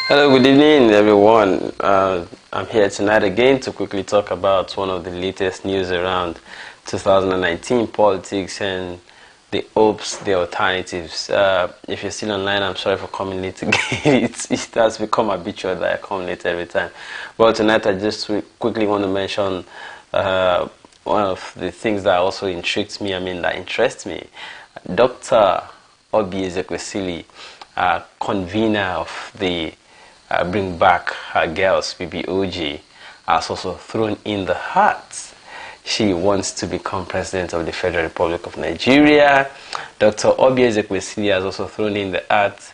Hello, good evening, everyone. I'm here tonight again to quickly talk about one of the latest news around 2019 politics and the hopes, the alternatives. If you're still online, I'm sorry for coming late again. It has become habitual that I come late every time. Well, tonight I just quickly want to mention one of the things that also intrigues me, that interests me. Dr. Oby Ezekwesili, convener of the Bring Back Her Girls, BBOG, has also thrown in the hat. She wants to become president of the Federal Republic of Nigeria. Dr. Oby Ezekwesili has also thrown in the hat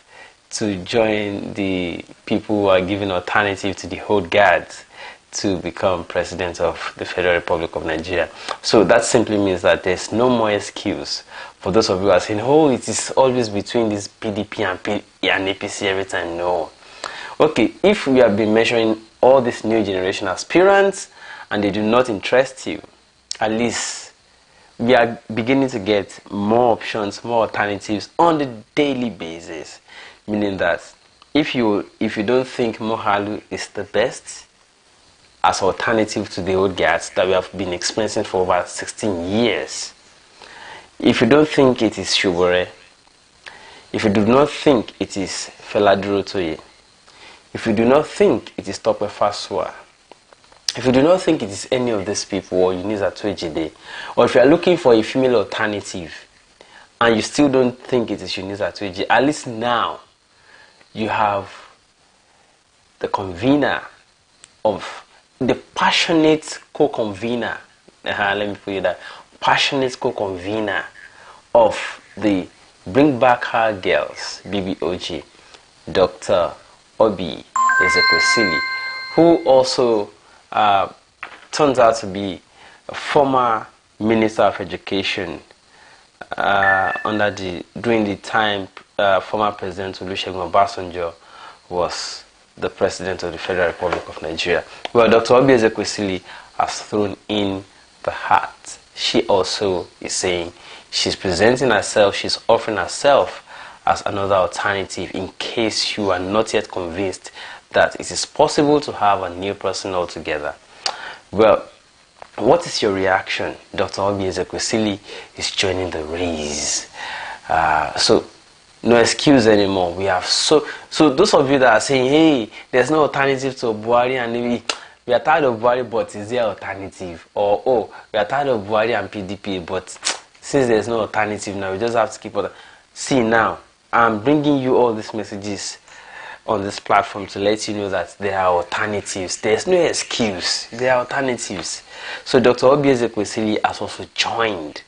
to join the people who are giving alternative to the old guards to become president of the Federal Republic of Nigeria. So that simply means that there's no more excuse for those of you who are saying, oh, it is always between this PDP and APC every time. No. Okay, if we have been measuring all these new generation aspirants and they do not interest you, at least we are beginning to get more options, more alternatives on the daily basis. Meaning that if you don't think Mohalu is the best as alternative to the old guards that we have been experiencing for over 16 years, if you don't think it is Shubore, if you do not think it is Fela Durotoye, if you do not think it is Tope Fasua, if you do not think it is any of these people, or Eunice Atuejide, or if you are looking for a female alternative and you still don't think it is Eunice Atuejide, at least now you have the convener of the passionate co-convener. Let me put it that passionate co-convener of the Bring Back Her Girls, BBOG, Dr. Oby Ezekwesili, who also turns out to be a former Minister of Education during the time former President Olusegun Obasanjo was the President of the Federal Republic of Nigeria. Well, Dr. Oby Ezekwesili has thrown in the hat. She also is saying she's presenting herself, she's offering herself as another alternative in case you are not yet convinced that it is possible to have a new person altogether. Well, what is your reaction? Dr. Oby Ezekwesili is joining the race. So no excuse anymore. We have so those of you that are saying, hey, there's no alternative to Buhari, and maybe we are tired of Buhari, but is there alternative? Or, oh, we are tired of Buhari and PDP, but since there's no alternative now, we just have to keep on. See, now I'm bringing you all these messages on this platform to let you know that there are alternatives. There's no excuse. There are alternatives. So Dr. Oby Ezekwesili has also joined,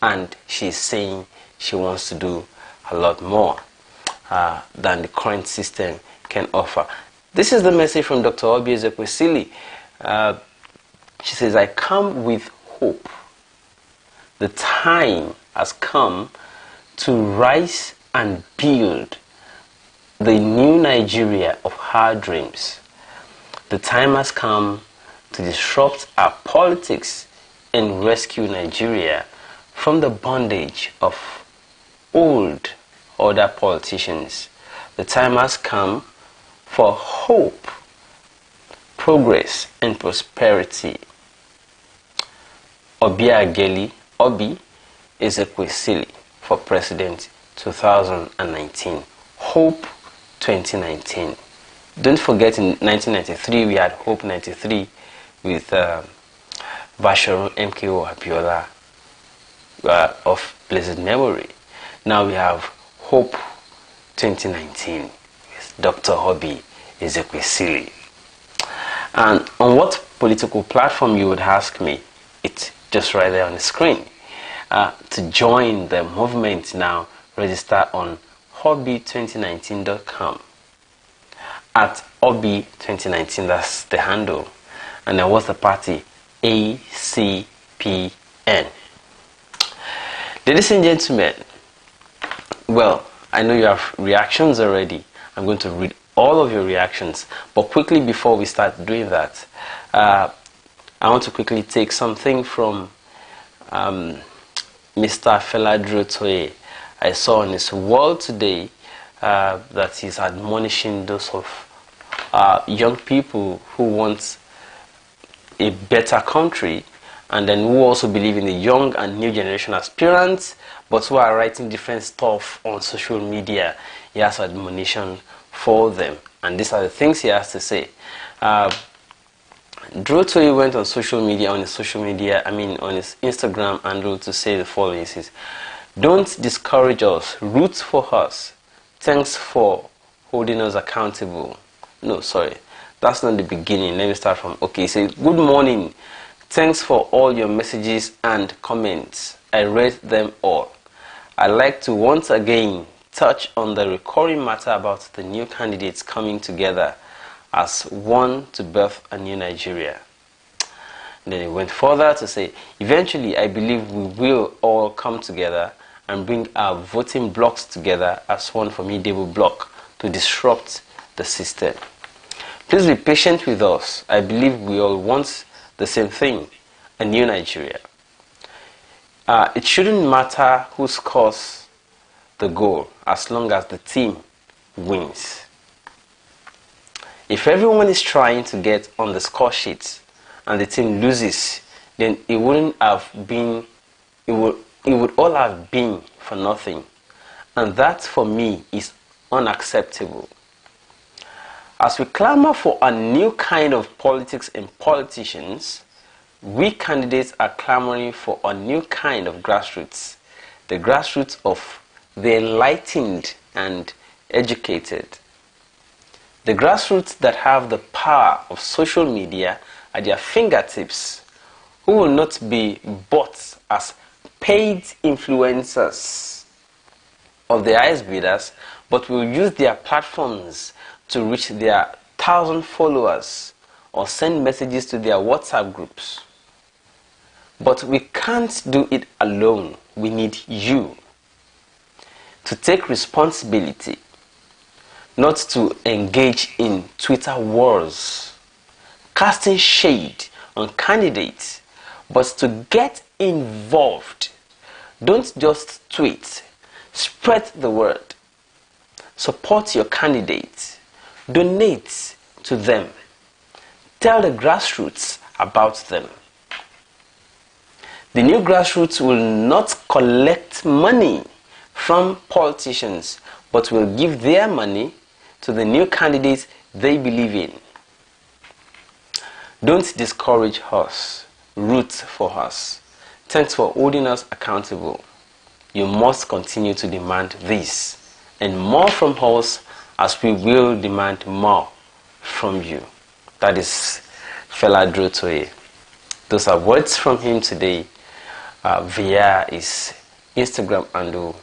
and she's saying she wants to do a lot more than the current system can offer. This is the message from Dr. Oby Ezekwesili. She says, I come with hope. The time has come to rise and build the new Nigeria of her dreams. The time has come to disrupt our politics and rescue Nigeria from the bondage of old other politicians. The time has come for hope, progress, and prosperity. Oby Ezekwesili for President 2019. Hope 2019. Don't forget, in 1993 we had Hope 93 with Basharu MKO Abiola of blessed memory. Now we have Hope 2019 with Dr. Oby Ezekwesili. And on what political platform, you would ask me? It's just right there on the screen. To join the movement now, register on oby2019.com. At Oby2019, that's the handle. And then what's the party? ACPN. Ladies and gentlemen, well, I know you have reactions already. I'm going to read all of your reactions. But quickly, before we start doing that, I want to quickly take something from Mr. Fela Durotoye. I saw on his wall today that he's admonishing those of young people who want a better country, and then who also believe in the young and new generation aspirants, but who are writing different stuff on social media. He has admonition for them, and these are the things he has to say. Durotoye went on his social media, on his Instagram handle to say the following. He says, "Don't discourage us, root for us. Thanks for holding us accountable." No, sorry, that's not the beginning. Let me start from, okay, he says, "Good morning. Thanks for all your messages and comments. I read them all. I'd like to once again touch on the recurring matter about the new candidates coming together as one to birth a new Nigeria." And then he went further to say, "Eventually, I believe we will all come together and bring our voting blocks together as one formidable block to disrupt the system. Please be patient with us. I believe we all want the same thing, a new Nigeria. It shouldn't matter who scores the goal as long as the team wins. If everyone is trying to get on the score sheet and the team loses, then it would all have been for nothing. And that for me is unacceptable. As we clamor for a new kind of politics and politicians, we candidates are clamoring for a new kind of grassroots, the grassroots of the enlightened and educated, the grassroots that have the power of social media at their fingertips, who will not be bought as paid influencers of the highest bidders, but will use their platforms to reach their 1,000 followers or send messages to their WhatsApp groups. But we can't do it alone. We need you to take responsibility, not to engage in Twitter wars, casting shade on candidates, but to get involved. Don't just tweet. Spread the word. Support your candidates. Donate to them. Tell the grassroots about them. The new grassroots will not collect money from politicians, but will give their money to the new candidates they believe in. Don't discourage us. Root for us. Thanks for holding us accountable. You must continue to demand this and more from us, as we will demand more from you." That is Fela Durotoye. Those are words from him today via his Instagram handle,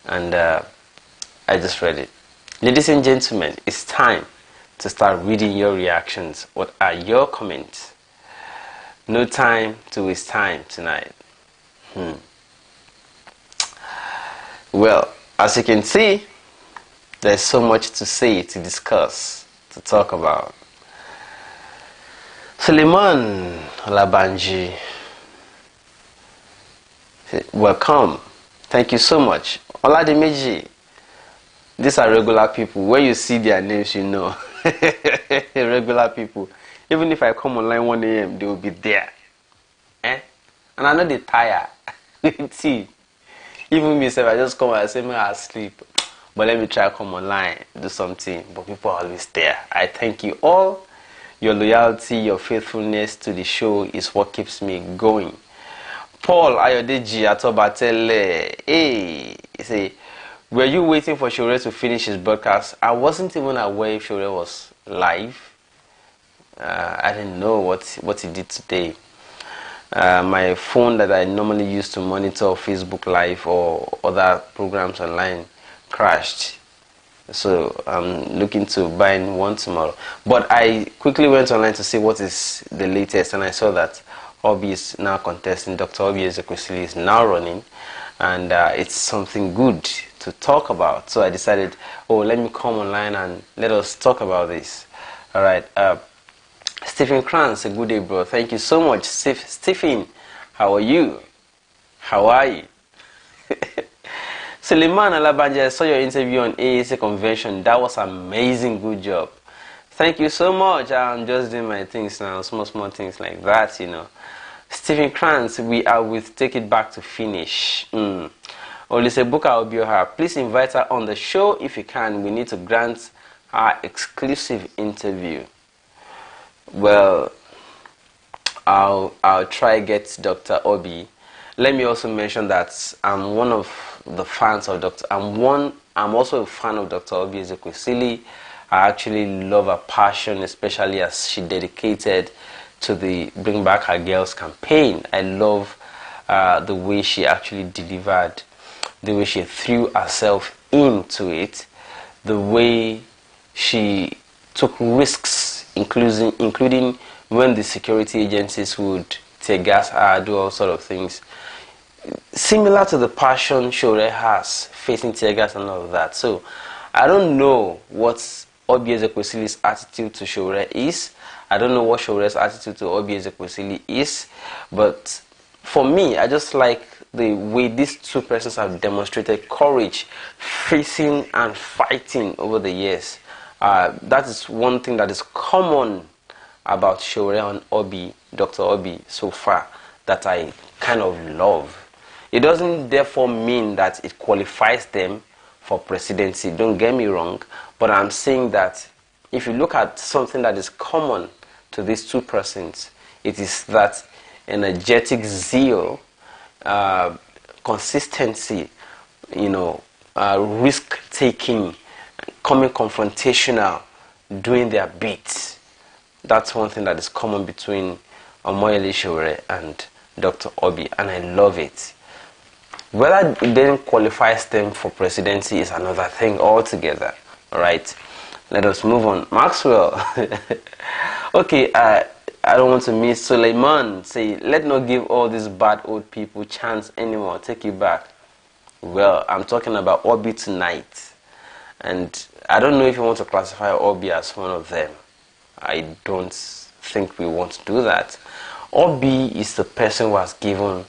and I just read it. Ladies and gentlemen, it's time to start reading your reactions. What are your comments? No time to waste time tonight. Well, as you can see, there's so much to say, to discuss, to talk about. Suleiman Olabanji, welcome. Thank you so much. Oladimeji, these are regular people. When you see their names, you know. Regular people. Even if I come online 1 a.m., they will be there. And I know they tire. See, even myself, I just come and say, I sleep. But let me try to come online, do something. But people are always there. I thank you all. Your loyalty, your faithfulness to the show is what keeps me going. Paul Ayodeji Atobatele, hey, he say, "Were you waiting for Shore to finish his broadcast?" I wasn't even aware if Shore was live. I didn't know what he did today. My phone that I normally use to monitor Facebook Live or other programs online crashed. So I'm looking to buy one tomorrow. But I quickly went online to see what is the latest, and I saw that Oby is now contesting. Dr. Oby Ezekwesili is now running, and it's something good to talk about. So I decided, let me come online and let us talk about this. All right. Stephen Kranz, a good day, bro. Thank you so much. Stephen, how are you? How are you? Suleiman Alabanji, I saw your interview on AAC convention. That was amazing. Good job. Thank you so much. I'm just doing my things now, small things like that, you know. Stephen Krantz, we are with Take It Back to Finish. Olisebuka Obioha, please invite her on the show if you can. We need to grant her exclusive interview. Well, I'll try get Dr. Oby. Let me also mention that I'm one of the fans of I'm also a fan of Dr. Oby Ezekwesili. I actually love her passion, especially as she dedicated to the Bring Back Her Girls campaign. I love the way she actually delivered, the way she threw herself into it, the way she took risks, including when the security agencies would tear gas her, do all sort of things. Similar to the passion Shore has facing tear gas and all of that. So I don't know what Oby Ezekwesili's attitude to Shore is. I don't know what Shore's attitude to Oby Ezekwesili is. But for me, I just like the way these two persons have demonstrated courage, facing and fighting over the years. That is one thing that is common about Shore and Oby, Dr. Oby, so far, that I kind of love. It doesn't therefore mean that it qualifies them for presidency. Don't get me wrong, but I'm saying that if you look at something that is common to these two persons, it is that energetic zeal, consistency, risk-taking, coming confrontational, doing their bit. That's one thing that is common between Omoyele Shore and Dr. Oby, and I love it. Whether it then qualifies them for presidency is another thing altogether. Alright, let us move on. Maxwell. Okay, I don't want to miss Suleiman. Say, let's not give all these bad old people chance anymore. Take it back. Well, I'm talking about Oby tonight. And I don't know if you want to classify Oby as one of them. I don't think we want to do that. Oby is the person who has given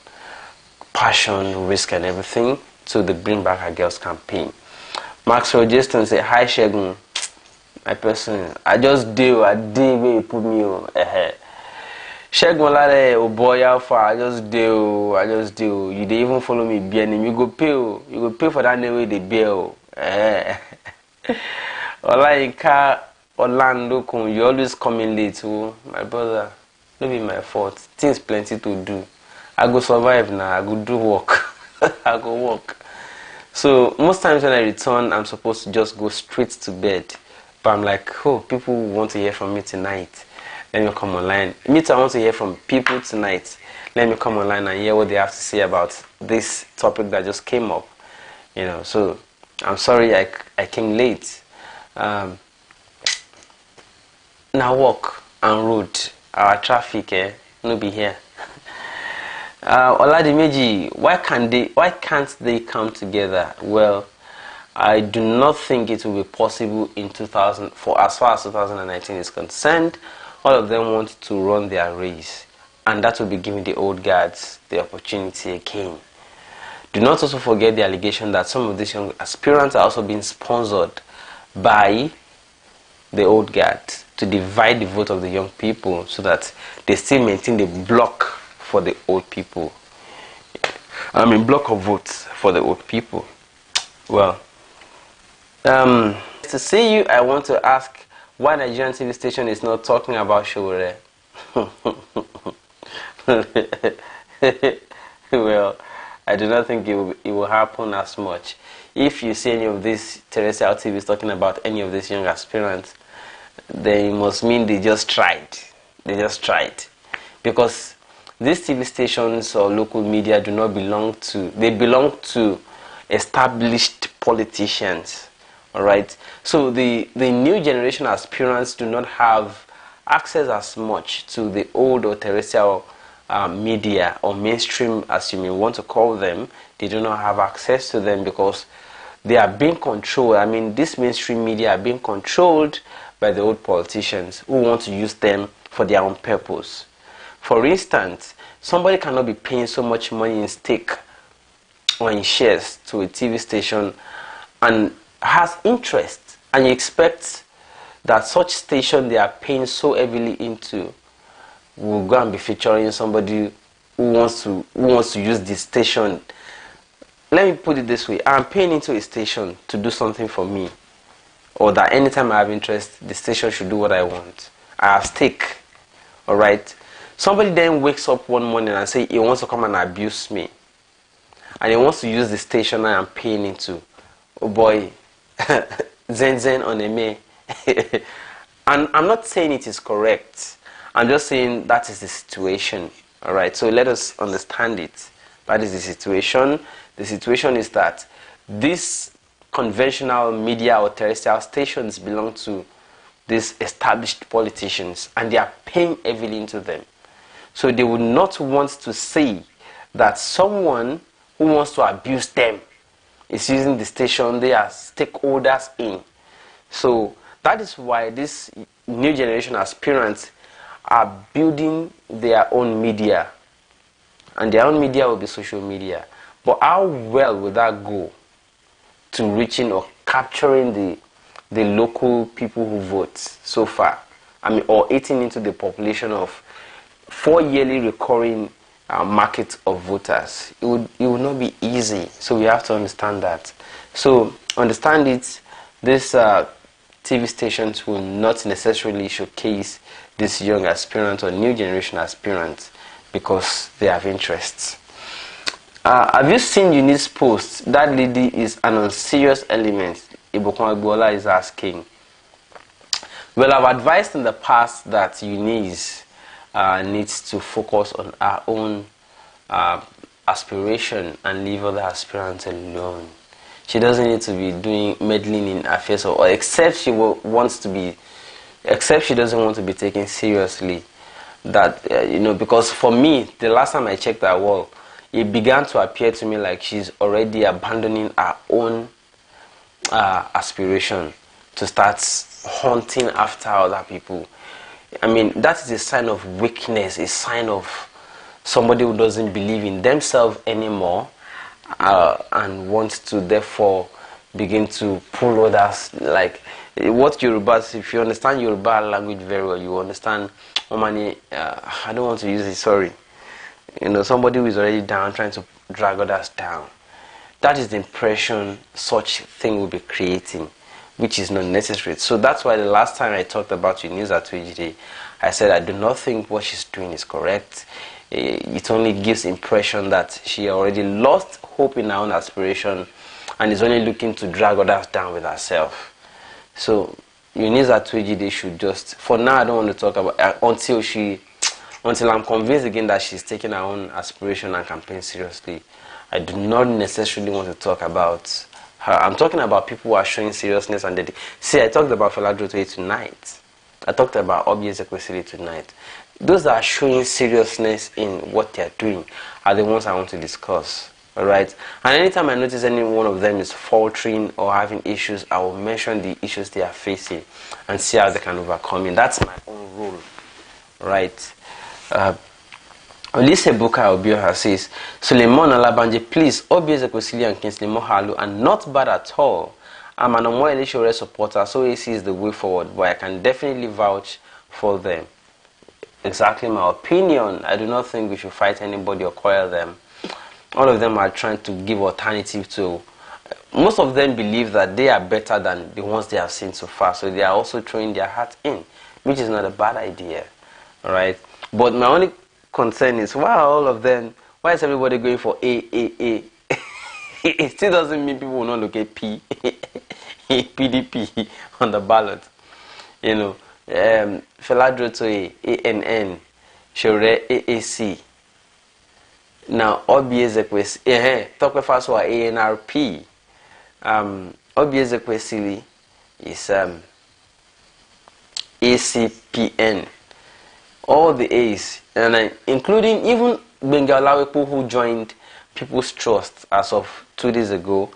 passion, risk, and everything to the Bring Back Her Girls campaign. Maxwell Justin say, hi Shegun, my person, I just did where you put me on. Shegun Lade, oh boy, how far? I just do. You didn't even follow me, Bianim. You go pay for that name they bill. Olaika Orlando, you always coming late, oh, my brother. No be my fault. Things plenty to do. I go survive now. I go do work. I go work. So most times when I return, I'm supposed to just go straight to bed. But I'm like, oh, people want to hear from me tonight. Let me come online. Me too, I want to hear from people tonight. Let me come online and hear what they have to say about this topic that just came up. So I'm sorry I came late. Now walk and road. Our traffic, no be here. Oladimeji, why can't they come together? Well, I do not think it will be possible in 2000. For as far as 2019 is concerned, all of them want to run their race, and that will be giving the old guards the opportunity again. Do not also forget the allegation that some of these young aspirants are also being sponsored by the old guards to divide the vote of the young people so that they still maintain the block for the old people. Block of votes for the old people. Well, to see you, I want to ask why Nigerian TV station is not talking about Shore. Well, I do not think it will happen as much. If you see any of these terrestrial TVs talking about any of these young aspirants, then it must mean they just tried. Because these TV stations or local media do not belong to, they belong to established politicians. Alright? So the new generation aspirants do not have access as much to the old or terrestrial media or mainstream, as you may want to call them. They do not have access to them because they are being controlled. This mainstream media are being controlled by the old politicians who want to use them for their own purpose. For instance, somebody cannot be paying so much money in stake or in shares to a TV station and has interest, and you expect that such station they are paying so heavily into will go and be featuring somebody who wants to use this station. Let me put it this way: I'm paying into a station to do something for me, or that anytime I have interest, the station should do what I want. I have stake. All right. Somebody then wakes up one morning and say he wants to come and abuse me, and he wants to use the station I am paying into. Oh boy, zen on a me. And I'm not saying it is correct. I'm just saying that is the situation. All right. So let us understand it. That is the situation. The situation is that these conventional media or terrestrial stations belong to these established politicians, and they are paying heavily into them. So they would not want to see that someone who wants to abuse them is using the station they are stakeholders in. So that is why this new generation aspirants are building their own media. And their own media will be social media. But how well will that go to reaching or capturing the local people who vote so far? I mean, or eating into the population of 4 yearly recurring market of voters. It would not be easy. So we have to understand that. So understand it. These TV stations will not necessarily showcase this young aspirant or new generation aspirants because they have interests. Have you seen Eunice's post? That lady is an unserious element. Ibukun Agbola is asking. Well, I've advised in the past that Eunice needs to focus on her own aspiration and leave other aspirants alone. She doesn't need to be meddling in affairs, or except she doesn't want to be taken seriously. That because for me, the last time I checked her wall, it began to appear to me like she's already abandoning her own aspiration to start hunting after other people. I mean, that is a sign of weakness, a sign of somebody who doesn't believe in themselves anymore and wants to therefore begin to pull others. Like what Yorubas, if you understand Yoruba language very well, you understand I don't want to use it, sorry. Somebody who is already down trying to drag others down. That is the impression such thing will be creating, which is not necessary. So that's why the last time I talked about Eunice Atuejide, I said I do not think what she's doing is correct. It only gives impression that she already lost hope in her own aspiration and is only looking to drag others down with herself. So Eunice Atuejide should just, for now I don't want to talk about until I'm convinced again that she's taking her own aspiration and campaign seriously. I do not necessarily want to talk about her. I'm talking about people who are showing seriousness and dedication. See, I talked about Durotoye tonight. I talked about Oby Ezekwesili tonight. Those that are showing seriousness in what they are doing are the ones I want to discuss. Alright? And anytime I notice any one of them is faltering or having issues, I will mention the issues they are facing and see how they can overcome it. That's my own role. Right? Olise Buka Obioha says, Suleiman Alabanje, please, Oby Ezekwesili and Kingsley Mohalu are not bad at all. I'm an Omo Elishore supporter, so AC is the way forward, but I can definitely vouch for them. Exactly my opinion. I do not think we should fight anybody or quarrel them. All of them are trying to give alternative to. Most of them believe that they are better than the ones they have seen so far, so they are also throwing their hat in, which is not a bad idea. All right. But my only concern is why is everybody going for A? It still doesn't mean people will not look at P, PDP on the ballot. Durotoye, ANN, Shore, AAC. Now, Oby Ezekwesili, Tokwefaso, ANRP. Oby Ezekwesili is ACPN. All the A's, and including even Bengalawepo, who joined People's Trust as of 2 days ago.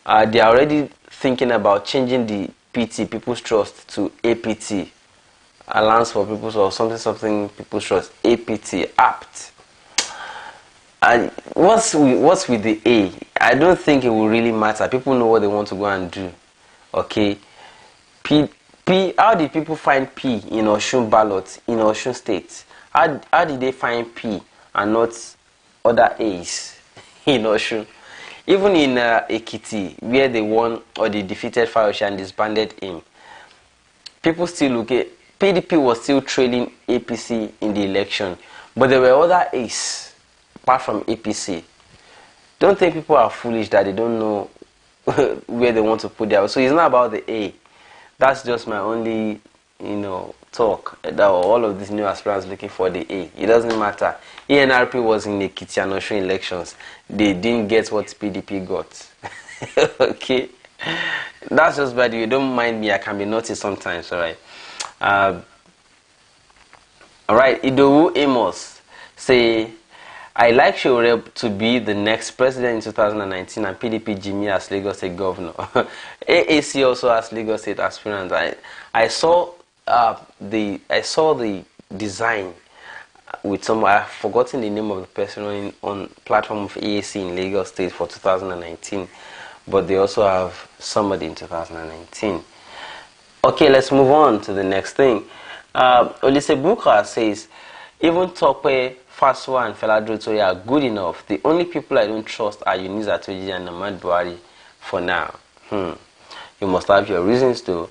They are already thinking about changing the PT, People's Trust, to APT, Alliance for People's, or something People's Trust, APT, APT. And what's with the A? I don't think it will really matter. People know what they want to go and do. Okay, P. How did people find P in Osun ballot in Osun State? How did they find P and not other A's in Osun? Even in Ekiti, where they won or they defeated Fayose and disbanded him, people still look at PDP was still trailing APC in the election, but there were other A's apart from APC. Don't think people are foolish that they don't know where they want to put their. So it's not about the A. That's just my only, talk. That all of these new aspirants looking for the A. It doesn't matter. ENRP was in the Ekiti and Osun elections. They didn't get what PDP got. Okay, that's just bad. You don't mind me. I can be naughty sometimes. All right. All right. Idowu Amos say, I like Shore to be the next president in 2019 and PDP Jimmy as Lagos State governor. AAC also as Lagos State aspirant. I saw the design with some. I've forgotten the name of the person on platform of AAC in Lagos State for 2019, but they also have somebody in 2019. Okay, let's move on to the next thing. Olise Buka says, even Tope, Faswa and Fela Durotoye are good enough. The only people I don't trust are Eunice Atoji and Ahmad Buhari for now. You must have your reasons to.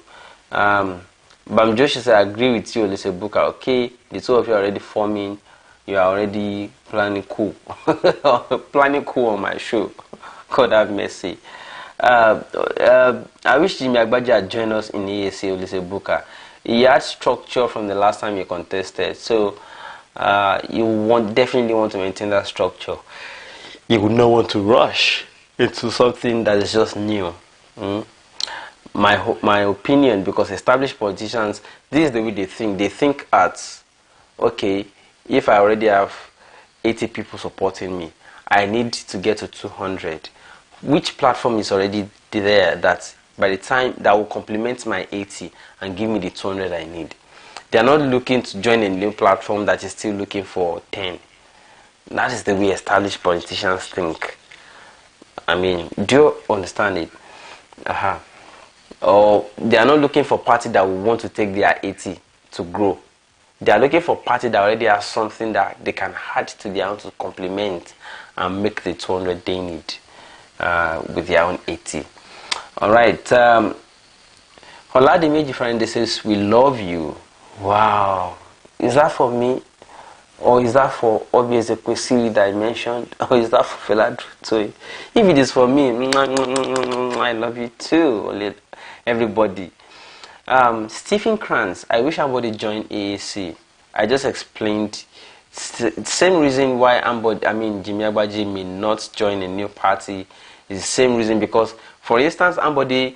Bamjoshi says, I agree with you, Olise Buka. Okay, the two of you are already forming. You are already planning coup. Planning coup on my show. God have mercy. I wish Jimmy Agbaje had joined us in EAC, Olise Buka. He had structure from the last time he contested. So, you definitely want to maintain that structure. You would not want to rush into something that is just new. My opinion, because established politicians, this is the way they think. They think at, okay, if I already have 80 people supporting me, I need to get to 200. Which platform is already there that by the time that will complement my 80 and give me the 200 I need? They are not looking to join a new platform that is still looking for 10. That is the way established politicians think. I mean, do you understand it? Or they are not looking for party that will want to take their 80 to grow. They are looking for party that already has something that they can add to their own to complement and make the 200 they need with their own 80. All right. Oladimeji friend says, we love you. Wow. Is that for me? Or is that for Oby Ezekwesili that I mentioned? Or is that for Fela Durotoye? If it is for me, I love you too, everybody. Stephen Kranz, I wish everybody joined AAC. I just explained same reason why Jimmy Agbaje may not join a new party is the same reason, because, for instance, Ambode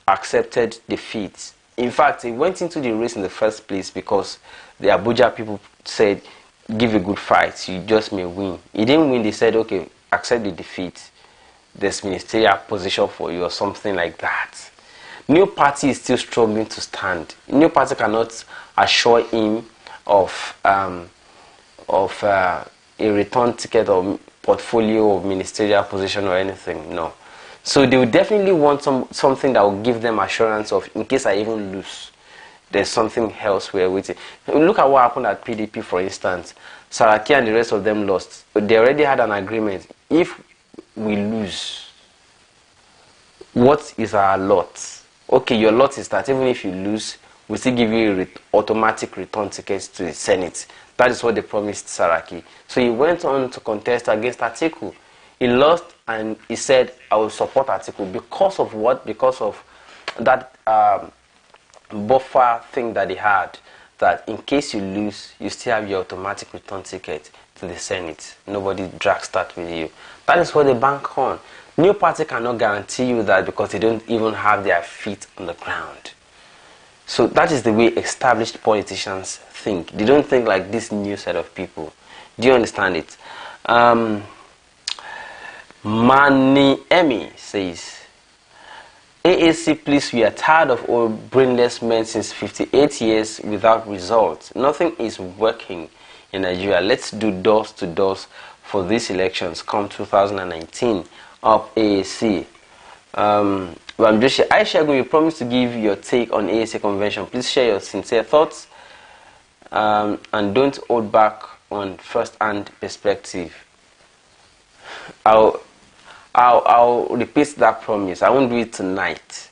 accepted defeat. In fact, he went into the race in the first place because the Abuja people said, give a good fight, you just may win. He didn't win, they said, okay, accept the defeat. There's ministerial position for you or something like that. New party is still struggling to stand. New party cannot assure him of a return ticket or portfolio of ministerial position or anything. No. So they will definitely want something that will give them assurance of, in case I even lose, there's something elsewhere waiting. Look at what happened at PDP, for instance. Saraki and the rest of them lost. But they already had an agreement. If we lose, what is our lot? Okay, your lot is that even if you lose, we still give you automatic return tickets to the Senate. That is what they promised Saraki. So he went on to contest against Atiku. He lost and he said, I will support Atiku. Because of what? Because of that buffer thing that he had, that in case you lose, you still have your automatic return ticket to the Senate. Nobody drags that with you. That is what they bank on. New party cannot guarantee you that because they don't even have their feet on the ground. So that is the way established politicians think. They don't think like this new set of people. Do you understand it? Mani Emi says, AAC, please, we are tired of old brainless men since 58 years without results. Nothing is working in Nigeria. Let's do doors to doors for these elections come 2019. Up AAC. But I'm just Aisha, you promised to give your take on ASA convention. Please share your sincere thoughts and don't hold back on first-hand perspective. I'll repeat that promise. I won't do it tonight.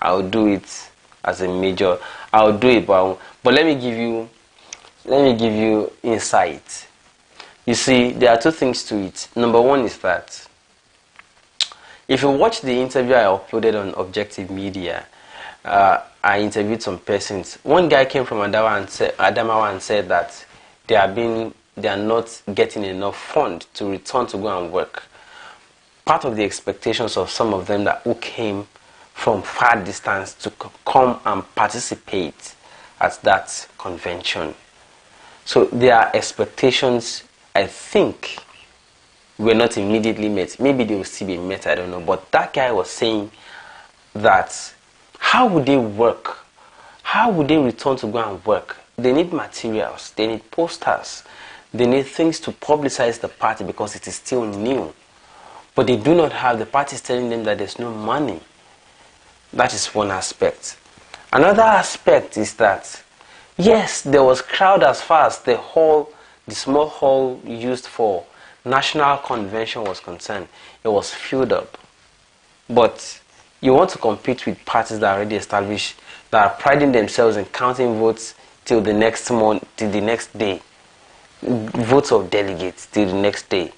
I'll do it as a major. I'll do it, but let me give you insight. You see, there are two things to it. Number one is that if you watch the interview I uploaded on Objective Media, I interviewed some persons. One guy came from Adamawa and said that they are not getting enough fund to return to go and work. Part of the expectations of some of them who came from far distance to come and participate at that convention. So their expectations, I think, were not immediately met. Maybe they will still be met, I don't know. But that guy was saying that how would they work? How would they return to go and work? They need materials, they need posters, they need things to publicize the party because it is still new. But they do not have, the party is telling them that there's no money. That is one aspect. Another aspect is that, yes, there was crowd as far as the small hall used for national convention was concerned. It was filled up. But you want to compete with parties that are already established, that are priding themselves in counting votes till the next month, till the next day. Votes of delegates till the next day.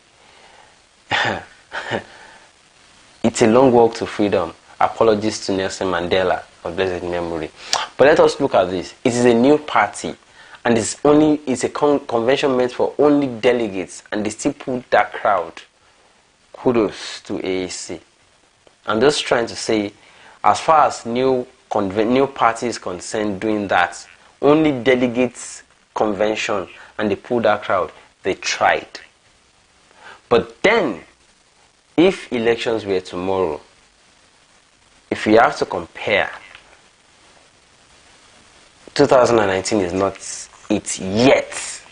It's a long walk to freedom. Apologies to Nelson Mandela of blessed memory. But let us look at this. It is a new party, and it's a convention meant for only delegates, and they still pulled that crowd. Kudos to AAC. I'm just trying to say, as far as new party is concerned, doing that, only delegates convention, and they pulled that crowd. They tried. But then, if elections were tomorrow, if we have to compare, 2019 is not it yet.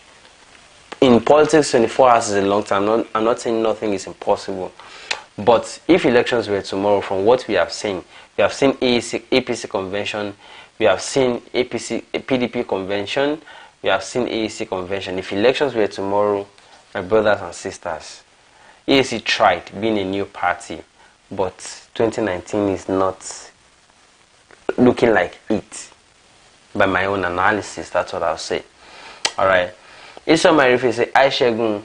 In politics, 24 hours is a long time. I'm not saying nothing is impossible. But if elections were tomorrow, from what we have seen APC convention, we have seen PDP convention, we have seen AAC convention. If elections were tomorrow, my brothers and sisters, AAC tried being a new party, but 2019 is not looking like it. By my own analysis, that's what I'll say. Alright. Isha Marife say, I Shegun.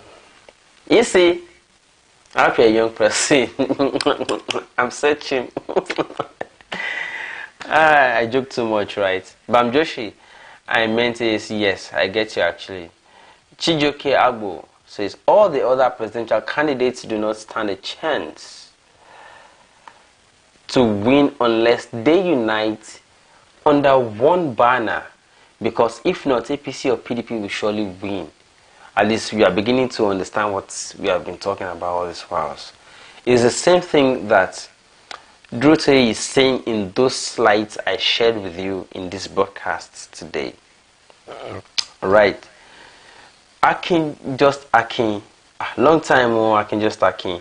You see, I hope you're a young person. I'm searching. I joke too much, right? Bam Joshi, I meant is yes, I get you actually. Chijoke Agbo says, all the other presidential candidates do not stand a chance to win unless they unite under one banner, because if not, APC or PDP will surely win. At least we are beginning to understand what we have been talking about all these whiles. It's the same thing that Durotoye is saying in those slides I shared with you in this broadcast today. Right. Akin, just Akin. Long time more, Akin, just Akin.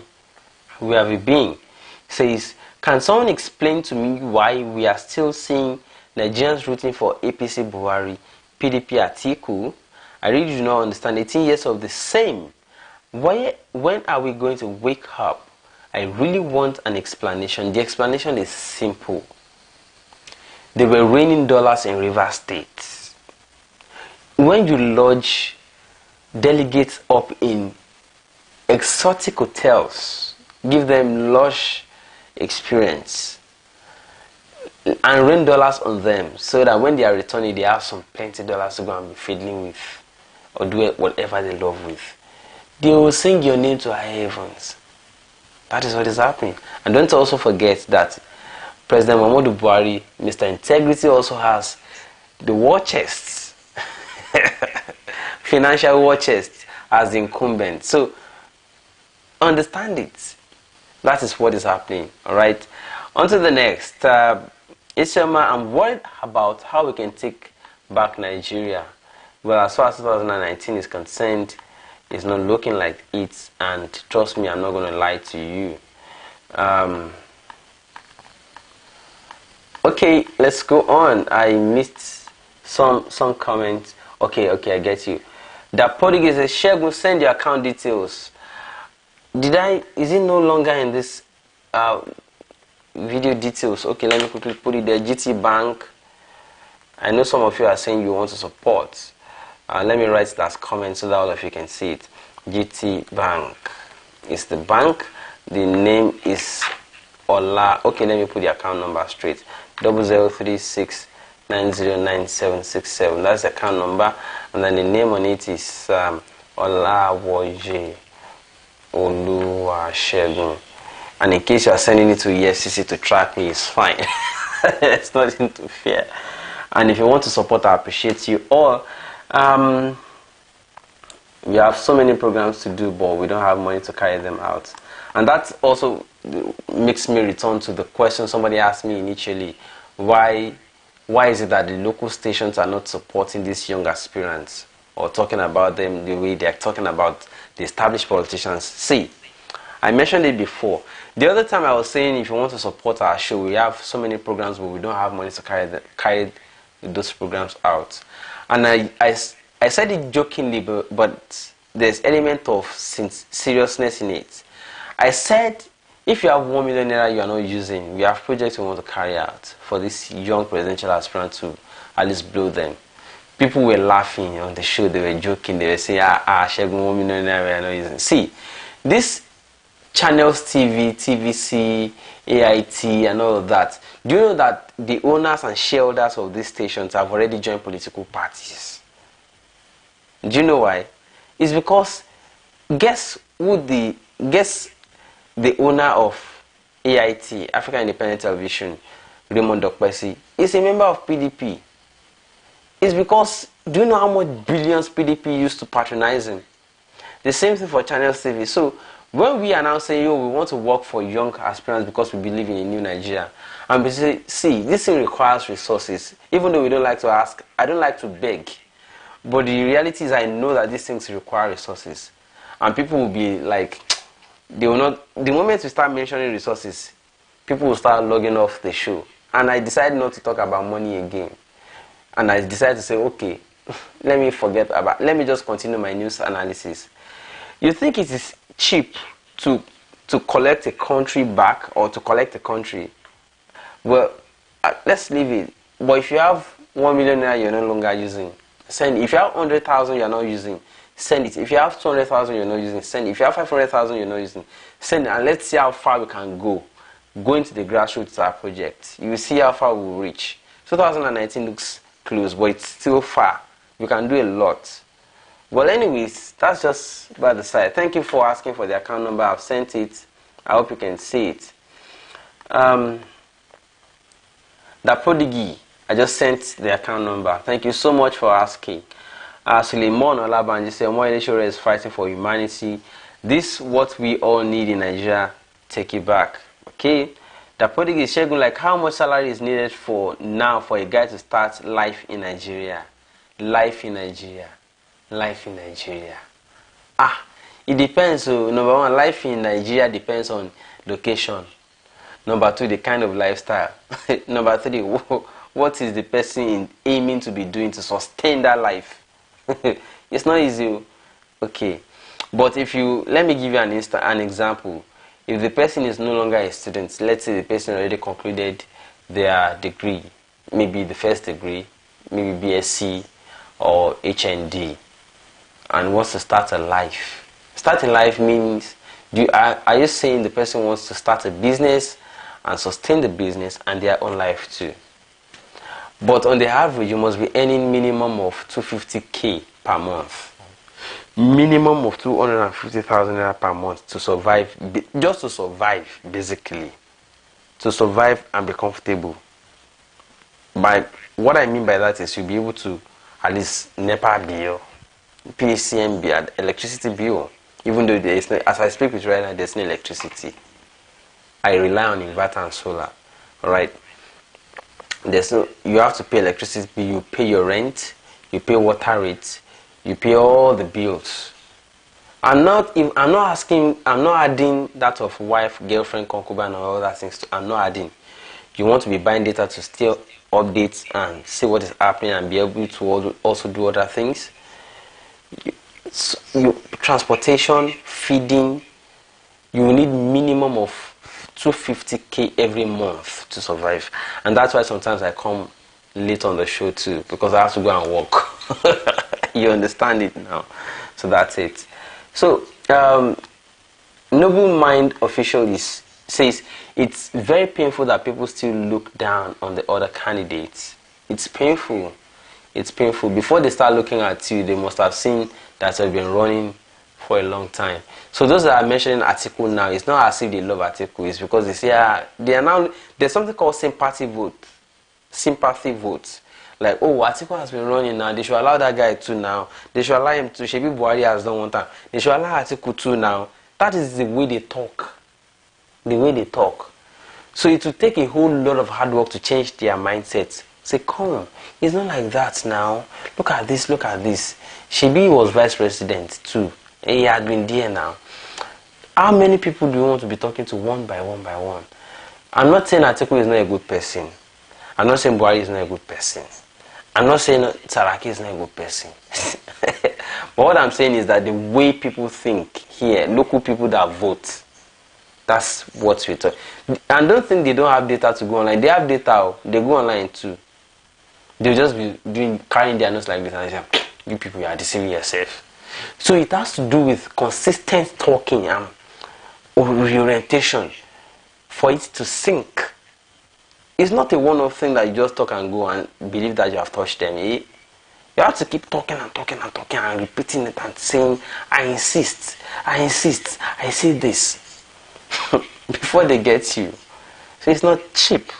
We have a being. Says, can someone explain to me why we are still seeing Nigerians rooting for APC Buhari, PDP Atiku? I really do not understand. 18 years of the same. When are we going to wake up? I really want an explanation. The explanation is simple. They were raining dollars in Rivers State. When you lodge delegates up in exotic hotels, give them lush experience, and rain dollars on them so that when they are returning, they have some plenty dollars to go and be fiddling with or do whatever they love with, they will sing your name to high heavens. That is what is happening. And don't also forget that President Muhammadu Buhari, Mr. Integrity, also has the war chests, financial war chests as the incumbent. So understand it. That is what is happening. All right. On to the next. Ishama, I'm worried about how we can take back Nigeria. Well, as far as 2019 is concerned, it's not looking like it. And trust me, I'm not going to lie to you. Okay, let's go on. I missed some comments. Okay, I get you. The Portuguese says, Shegun, send your account details. Is it no longer in this video details? Okay, let me quickly put it there. GTBank. I know some of you are saying you want to support. Let me write that comment so that all of you can see it. GTBank is the bank. The name is Ola. Okay, let me put the account number straight. 0036909767. That's the account number, and then the name on it is Olawoje Oluwasegun. And in case you are sending it to EFCC to track me, it's fine. It's nothing to fear. And if you want to support, I appreciate you all. We have so many programs to do, but we don't have money to carry them out. And that also makes me return to the question somebody asked me initially. Why is it that the local stations are not supporting these young aspirants or talking about them the way they are talking about the established politicians? See, I mentioned it before. The other time I was saying if you want to support our show, we have so many programs, but we don't have money to carry those programs out. And I said it jokingly, but there's element of seriousness in it. I said, if you have 1 million naira you are not using, we have projects we want to carry out for this young presidential aspirant to at least blow them. People were laughing on the show, they were joking, they were saying, Shegun, 1 million naira we are not using. See, this channels TV, TVC, AIT and all of that, do you know that the owners and shareholders of these stations have already joined political parties? Do you know why? It's because guess the owner of AIT, African Independent Television, Raymond Dokpesi, is a member of PDP. It's because, do you know how much billions PDP used to patronize him? The same thing for Channels TV. So when we are now saying, we want to work for young aspirants because we believe in a new Nigeria, and we say, see, this thing requires resources. Even though we don't like to ask, I don't like to beg. But the reality is I know that these things require resources. And people will be like, they will not, the moment we start mentioning resources, people will start logging off the show. And I decided not to talk about money again. And I decided to say, okay, let me just continue my news analysis. You think it is cheap to collect a country back or to collect a country? Well, let's leave it. But if you have 1 million naira you're no longer using, send it. If you have 100,000 you're not using, send it. If you have 200,000 you're not using, send it. If you have 500,000 you're not using, send it. And let's see how far we can go. Go into the grassroots project. You will see how far we'll reach. 2019 looks close, but it's still far. We can do a lot. Well, anyways, that's just by the side. Thank you for asking for the account number. I've sent it. I hope you can see it. The Prodigy, I just sent the account number. Thank you so much for asking. Suleiman Olabanji said, Omo Elesore is fighting for humanity. This is what we all need in Nigeria. Take it back. Okay? The Prodigy is Shegun, like how much salary is needed for a guy to start life in Nigeria? Life in Nigeria. Life in Nigeria. It depends. So, number one, life in Nigeria depends on location. Number two, the kind of lifestyle. Number three, what is the person aiming to be doing to sustain that life? It's not easy. Okay. But let me give you an example. If the person is no longer a student, let's say the person already concluded their degree, maybe the first degree, maybe BSc or HND, and wants to start a life. Starting life means, are you saying the person wants to start a business and sustain the business and their own life too? But on the average, you must be earning minimum of 250k per month. Minimum of 250,000 naira per month to survive, just to survive, basically. To survive and be comfortable. By what I mean by that is you'll be able to at least NEPA bill, PCM bill, electricity bill. Even though there is no, as I speak with you right now, there's no electricity. I rely on inverter and solar. Alright. You have to pay electricity bill, you pay your rent, you pay water rates, you pay all the bills. I'm not adding that of wife, girlfriend, concubine, and all that things. I'm not adding. You want to be buying data to still update and see what is happening and be able to also do other things. Transportation, feeding, you need minimum of 250k every month to survive. And that's why sometimes I come late on the show too, because I have to go and work. You understand it now. So that's it. So Noble Mind official says it's very painful that people still look down on the other candidates. It's painful. It's painful. Before they start looking at you, they must have seen that you've been running for a long time. So those that are mentioning Atiku now, it's not as if they love Atiku. It's because they say, they are now, there's something called sympathy vote. Sympathy votes. Like, oh, Atiku has been running now. They should allow that guy too now. They should allow him to. Shebi Buhari has done one time. They should allow Atiku too now. That is the way they talk. The way they talk. So it will take a whole lot of hard work to change their mindset. Say, come, it's not like that now. Look at this, look at this. Shebi was vice president too. He had been there now. How many people do you want to be talking to one by one by one? I'm not saying Atiku is not a good person. I'm not saying Buhari is not a good person. I'm not saying Saraki is not a good person. But what I'm saying is that the way people think here, local people that vote, that's what we talk. And don't think they don't have data to go online. They have data, they go online too. They'll just be carrying their nose like this and say, you people, you are deceiving yourself. So it has to do with consistent talking and orientation for it to sink. It's not a one-off thing that you just talk and go and believe that you have touched them. You have to keep talking and talking and talking and repeating it and saying, I insist, I say this before they get you. So it's not cheap.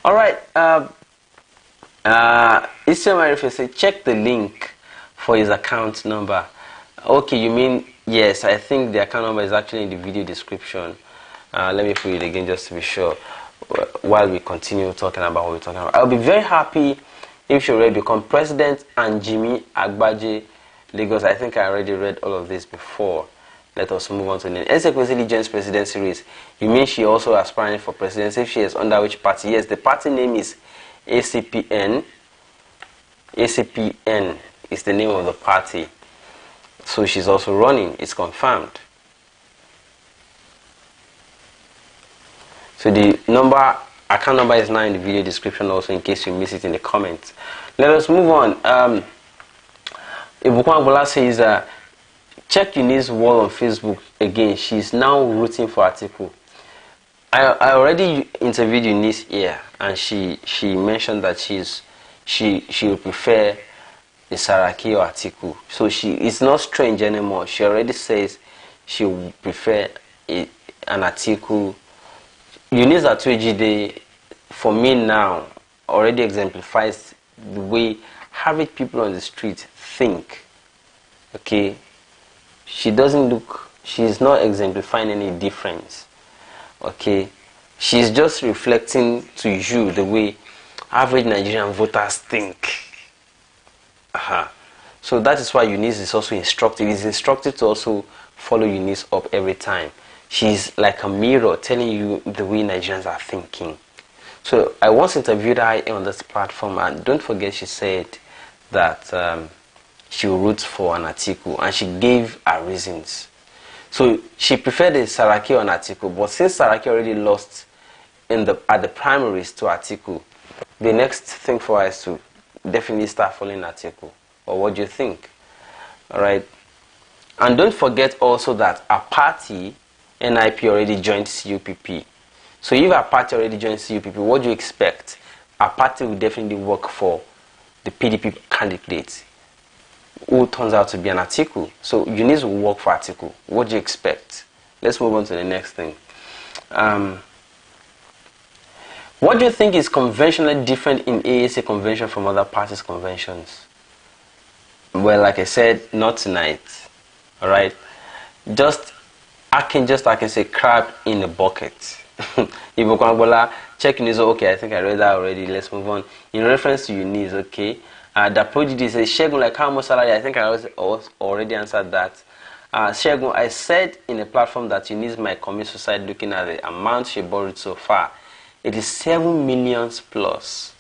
All right. Ismail Marife said, check the link for his account number. Okay, you mean, yes, I think the account number is actually in the video description. Let me put it again just to be sure while we continue talking about what we're talking about. I'll be very happy if you already become president and Jimmy Agbaje Lagos. I think I already read all of this before. Let us move on to the next. Ezekwesili joins presidency race. You mean she also aspiring for presidency? If she is under which party? Yes, the party name is ACPN. ACPN is the name of the party. So she's also running. It's confirmed. So the account number is now in the video description also in case you miss it in the comments. Let us move on. Ibukwan Bola says, check Eunice's wall on Facebook again. She's now rooting for Atiku. I already interviewed Eunice here, and she mentioned that she would prefer the Saraki or Atiku. So it's not strange anymore. She already says she would prefer an Atiku. Eunice Atuejide, for me now, already exemplifies the way average people on the street think. Okay, she's not exemplifying any difference. Okay, she's just reflecting to you the way average Nigerian voters think. So that is why Eunice is also instructed. It's instructed to also follow Eunice up every time. She's like a mirror telling you the way Nigerians are thinking. So I once interviewed her on this platform, and don't forget she said that she roots for an Atiku, and she gave her reasons. So she preferred the Saraki on Atiku, but since Saraki already lost at the primaries to Atiku, the next thing for her is to definitely start following Atiku. Or what do you think? All right. And don't forget also that a party, NIP, already joined CUPP. So if a party already joined CUPP, what do you expect? A party will definitely work for the PDP candidate who turns out to be an Atiku. So Eunice will work for Atiku. What do you expect? Let's move on to the next thing. What do you think is conventionally different in AAC convention from other parties' conventions? Well, like I said, not tonight. All right, I can say crab in a bucket. Ibukwan check Eunice. Okay, I think I read that already. Let's move on. In reference to Eunice, okay. The prodigy says, Shegun, like how much salary? I think I already answered that. Shegun, I said in a platform that Eunice might commit suicide looking at the amount she borrowed so far. It is 7 million plus.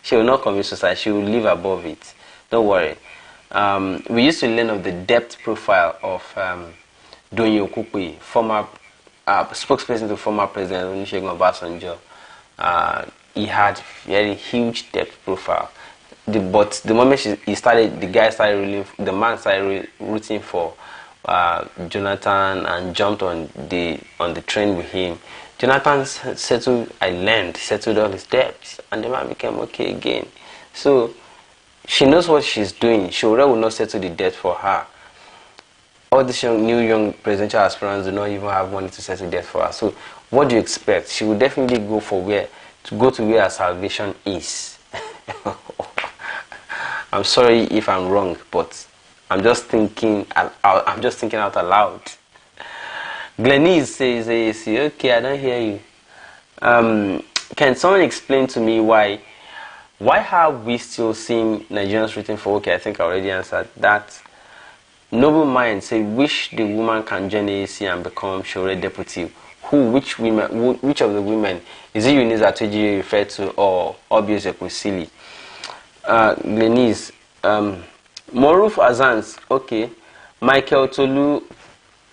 She will not commit suicide. She will live above it. Don't worry. We used to learn of the depth profile of Donye Okukwe, former spokesperson to former President Olusegun Obasanjo. He had very huge depth profile. But the moment the man started rooting for Jonathan and jumped on the train with him. Jonathan settled all his debts, and the man became okay again. So she knows what she's doing. She will not settle the debt for her. All these young presidential aspirants do not even have money to settle debt for her. So what do you expect? She will definitely go to where her salvation is. I'm sorry if I'm wrong, but I'm just thinking out aloud. Glenise says, okay, I don't hear you. Can someone explain to me why have we still seen Nigerians written for? Okay, I think I already answered that. Noble Mind say, wish the woman can join AAC and become Shore deputy. Which of the women? Is it Eunice Atoji you referred to, or Oby Ezekwesili? Glenise, Moruf Azans, okay. Michael Tolu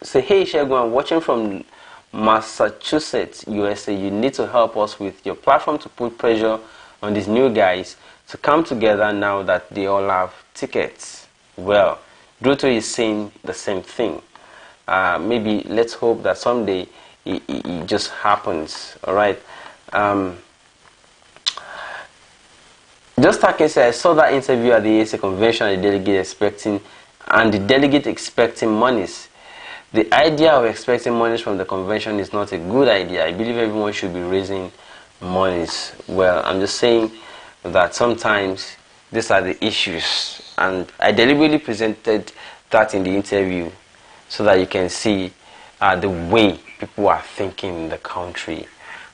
say, hey Shegun, I'm watching from Massachusetts, USA. You need to help us with your platform to put pressure on these new guys to come together now that they all have tickets. Well, Durotoye is saying the same thing. Maybe let's hope that someday it just happens. All right. Just like I said, I saw that interview at the AAC convention, the delegate expecting monies. The idea of expecting monies from the convention is not a good idea. I believe everyone should be raising monies. Well, I'm just saying that sometimes these are the issues, and I deliberately presented that in the interview so that you can see the way people are thinking in the country.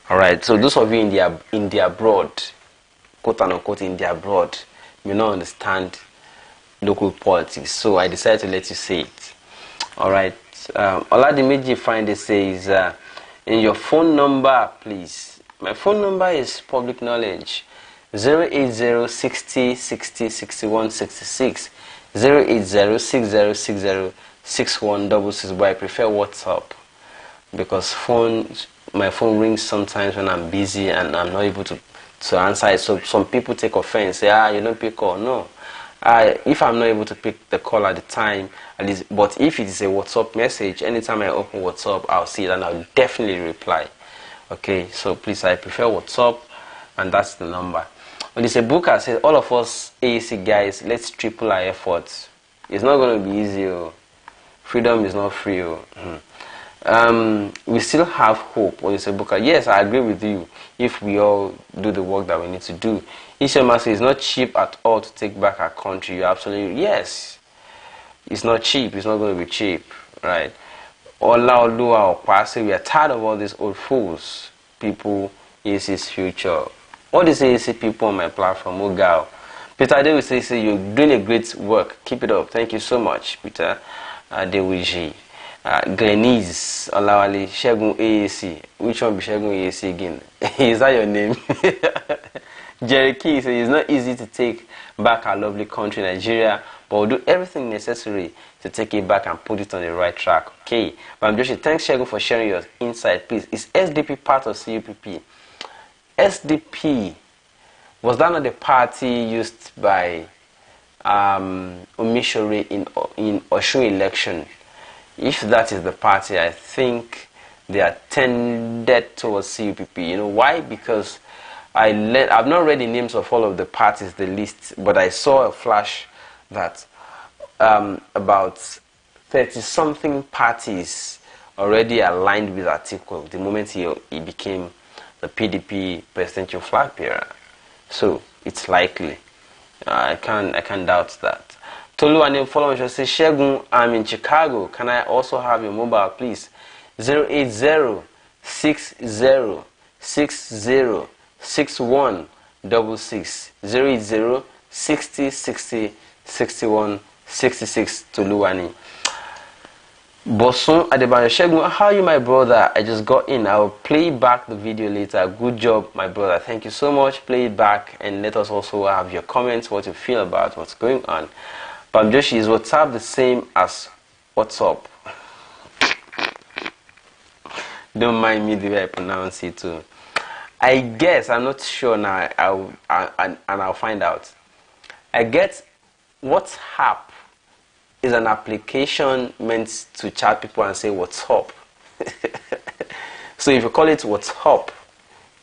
All right. So those of you in the abroad, quote unquote, in the abroad, you not understand local politics. So I decided to let you say it. All right. Oladimeji Find says, in your phone number, please. My phone number is public knowledge. 080 60 60 61 66. 080 60 60 6166. But I prefer WhatsApp because my phone rings sometimes when I'm busy and I'm not able to answer it. So some people take offense, say, you don't pick call. No. If I'm not able to pick the call at the time, at least, but if it is a WhatsApp message, anytime I open WhatsApp, I'll see it and I'll definitely reply. Okay, so please, I prefer WhatsApp, and that's the number. But it's a book that says, all of us AAC guys, let's triple our efforts. It's not going to be easy. Freedom is not free. We still have hope. When it's a book, yes, I agree with you. If we all do the work that we need to do, Ishama says it's not cheap at all to take back our country. You're absolutely yes. It's not cheap. It's not going to be cheap, right? Ola Olua Okwase, we are tired of all these old fools. People, AAC's future. All these AAC people on my platform, oh girl. Peter Adewi says you're doing a great work. Keep it up. Thank you so much, Peter Adewi. Glenise Olawale, Shegun AAC. Which one be Shegun AAC again? Is that your name? Jerry Key says it's not easy to take back our lovely country, Nigeria, but we'll do everything necessary to take it back and put it on the right track. Okay. But thanks Shegun for sharing your insight. Please, is SDP part of CUPP? SDP, was that not the party used by Omishore in Osun election? If that is the party, I think they are tended towards CUPP. You know why? Because I've not read the names of all of the parties, the list, but I saw a flash that about 30-something parties already aligned with Atiku the moment he became the PDP presidential flag bearer. So it's likely. I can't doubt that. Tolu and follow me. Say, Shegun, I'm in Chicago. Can I also have your mobile, please? 080 60 60 6166. 080 60 60 61 66. Toluwani. Bosun Adebayo Shegun, how are you, my brother? I just got in. I'll play back the video later. Good job, my brother. Thank you so much. Play it back and let us also have your comments, what you feel about what's going on. Joshi, is WhatsApp the same as WhatsApp? Don't mind me the way I pronounce it too. I guess, I'm not sure now. I'll find out. I get WhatsApp is an application meant to chat people and say what's up. So if you call it what's up,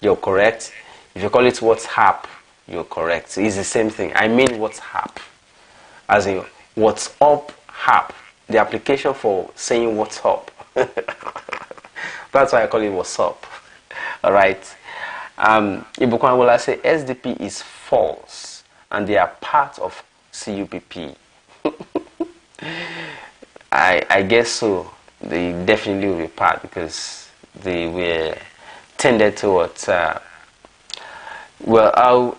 you're correct. If you call it WhatsApp, you're correct. So it's the same thing. I mean WhatsApp, as in what's up app, the application for saying what's up. That's why I call it what's up. All right. Ibukwan will say SDP is false and they are part of CUPP. I guess so. They definitely will be part because they were tended towards. Well,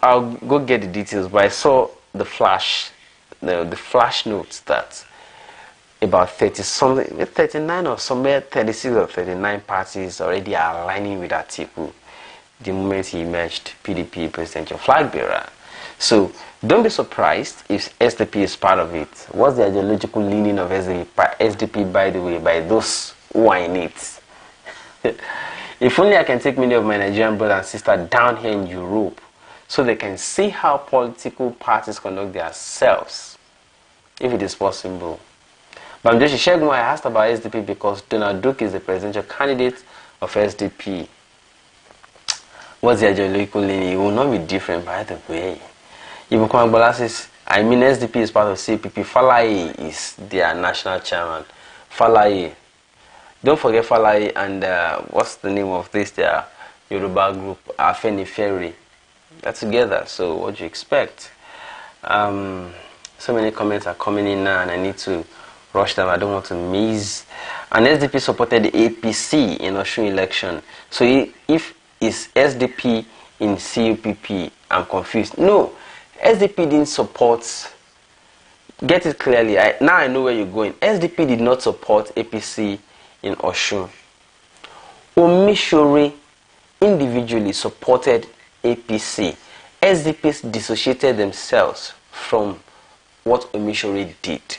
I'll go get the details, but I saw the flash notes that about 30 something, 39 or somewhere, 36 or 39 parties already are aligning with Atiku the moment he emerged PDP presidential flag bearer. So don't be surprised if SDP is part of it. What's the ideological leaning of SDP, by the way, by those who are in it? If only I can take many of my Nigerian brothers and sisters down here in Europe so they can see how political parties conduct themselves, if it is possible. But I'm just sharing why I asked about SDP because Donald Duke is the presidential candidate of SDP. What's the ideological leaning? It will not be different, by the way. Ibukwan Agbola says, I mean SDP is part of CPP. Falaye is their national chairman. Falaye. Don't forget Falaye and what's the name of this their Yoruba group? Afenifere. They're together. So what do you expect? So many comments are coming in now and I need to rush them. I don't want to miss. And SDP supported the APC in Osun election. So if it's SDP in CUPP, I'm confused. No, SDP didn't support. Get it clearly. Now I know where you're going. SDP did not support APC in Osun. Omishore individually supported APC. SDP dissociated themselves from what Omishore did.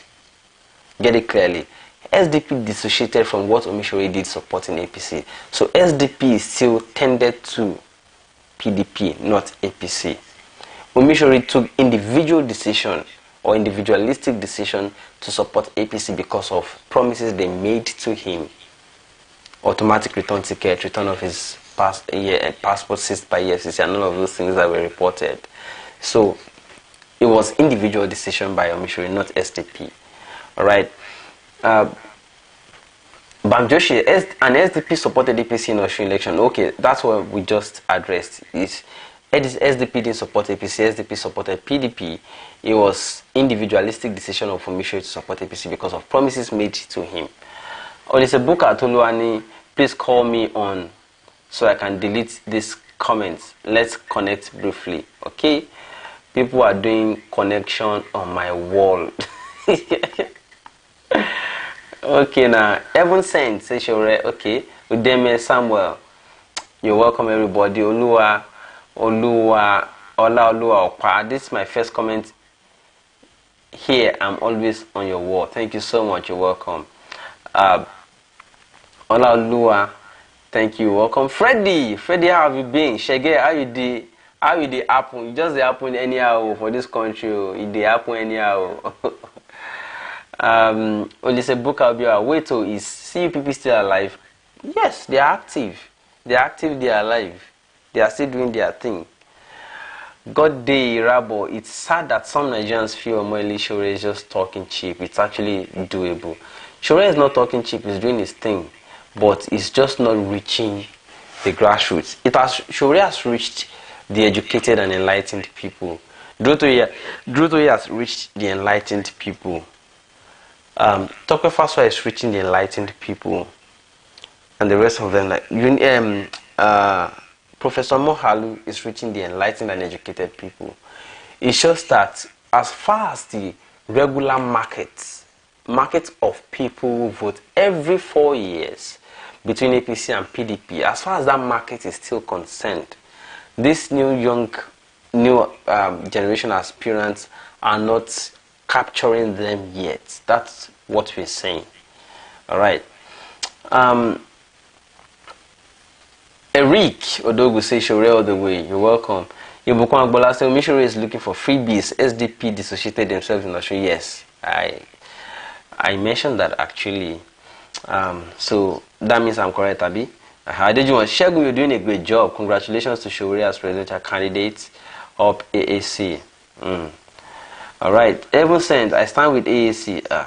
Get it clearly. SDP dissociated from what Omishore did supporting APC. So SDP is still tended to PDP, not APC. Omishore took individual decision or individualistic decision to support APC because of promises they made to him. Automatic return ticket, return of his passport seized by EFCC and all of those things that were reported. So it was individual decision by Omishore, not SDP. Alright. Bamjoshi, an SDP supported APC in Osun election. Okay, that's what we just addressed. SDP didn't support APC, SDP supported PDP. It was individualistic decision of Omishore to support APC because of promises made to him. Olisebuka Toluani, please call me on so I can delete these comments. Let's connect briefly, okay? People are doing connection on my wall. Okay, now Evan Saint says you're okay. Udeme Samuel, you're welcome, everybody. Ola Opa. This is my first comment here. I'm always on your wall. Thank you so much. You're welcome. Ola, thank you. Welcome, Freddy. Freddy, how have you been? Shege, how you did? How you did happen? Just the happen anyhow for this country. It did happen anyhow. Olisebuka Obiora, wait till is CUPP still alive? Yes, they are active. They are active, they are alive. They are still doing their thing. God day Rabo, it's sad that some Nigerians feel Omoyele Sowore is just talking cheap. It's actually doable. Sowore is not talking cheap, he's doing his thing, but it's just not reaching the grassroots. Sowore has reached the educated and enlightened people. Durotoye has reached the enlightened people. Tope Faswa is reaching the enlightened people, and the rest of them, like Professor Mohalu, is reaching the enlightened and educated people. It shows that as far as the regular market market of people who vote every 4 years between APC and PDP, as far as that market is still concerned, this new generation aspirants are not capturing them yet. That's what we're saying. All right. Eric Odogu says, Shore all the way. You're welcome. Ibukwan Agbola says, Missionary is looking for freebies. SDP dissociated themselves in Australia. Yes, I mentioned that actually. So that means I'm correct, Abi. Did you want Shegu? You're doing a great job. Congratulations to Shore as presidential candidate of AAC. All right. Evan sent, I stand with AAC.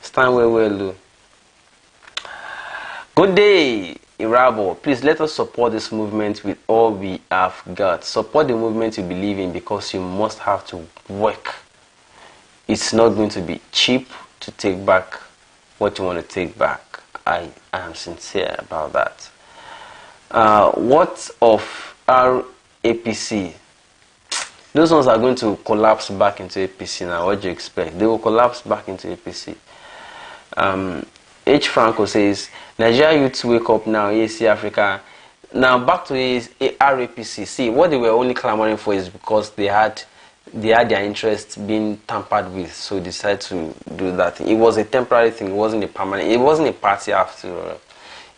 Stand well. Good day, Irabo. Please let us support this movement with all we have got. Support the movement you believe in, because you must have to work. It's not going to be cheap to take back what you want to take back. I am sincere about that. What of our APC? Those ones are going to collapse back into APC now. What do you expect? They will collapse back into APC. H. Franco says, Nigeria youths wake up now, AAC Africa. Now back to RAPC. See, what they were only clamoring for is because they had their interest being tampered with, so they decided to do that. It was a temporary thing, it wasn't a permanent, it wasn't a party after all.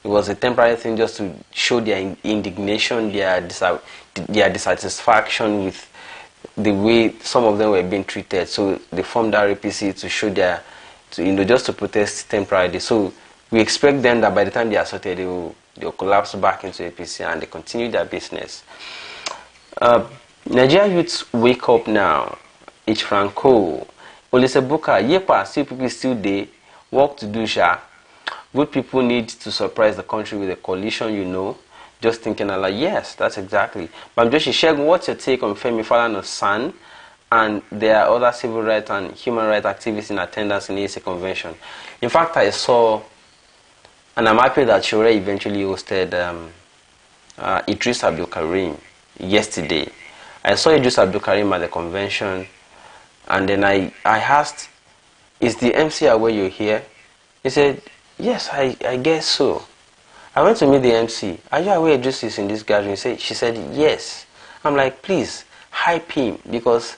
It was a temporary thing just to show their indignation, their dissatisfaction with the way some of them were being treated. So they formed RAPC to show their, just to protest temporarily. So we expect them that by the time they are sorted, they'll collapse back into APC and they continue their business. Nigeria youths wake up now. H. Franco. Olisebuka, Yepa, still people still there. Work to do, sha. Good people need to surprise the country with a coalition, Just thinking aloud. Yes, that's exactly. But Joshi Shegun, what's your take on Femi Falana's son? And there are other civil rights and human rights activists in attendance in the AAC convention. In fact, I saw, and I'm happy that Shore eventually hosted Idris Abdul Karim yesterday. I saw Idris Abdul Karim at the convention, and then I asked, is the MC aware you're here? He said, yes, I guess so. I went to meet the MC. Are you aware Idris is in this gathering? She said, yes. I'm like, please, hype him, because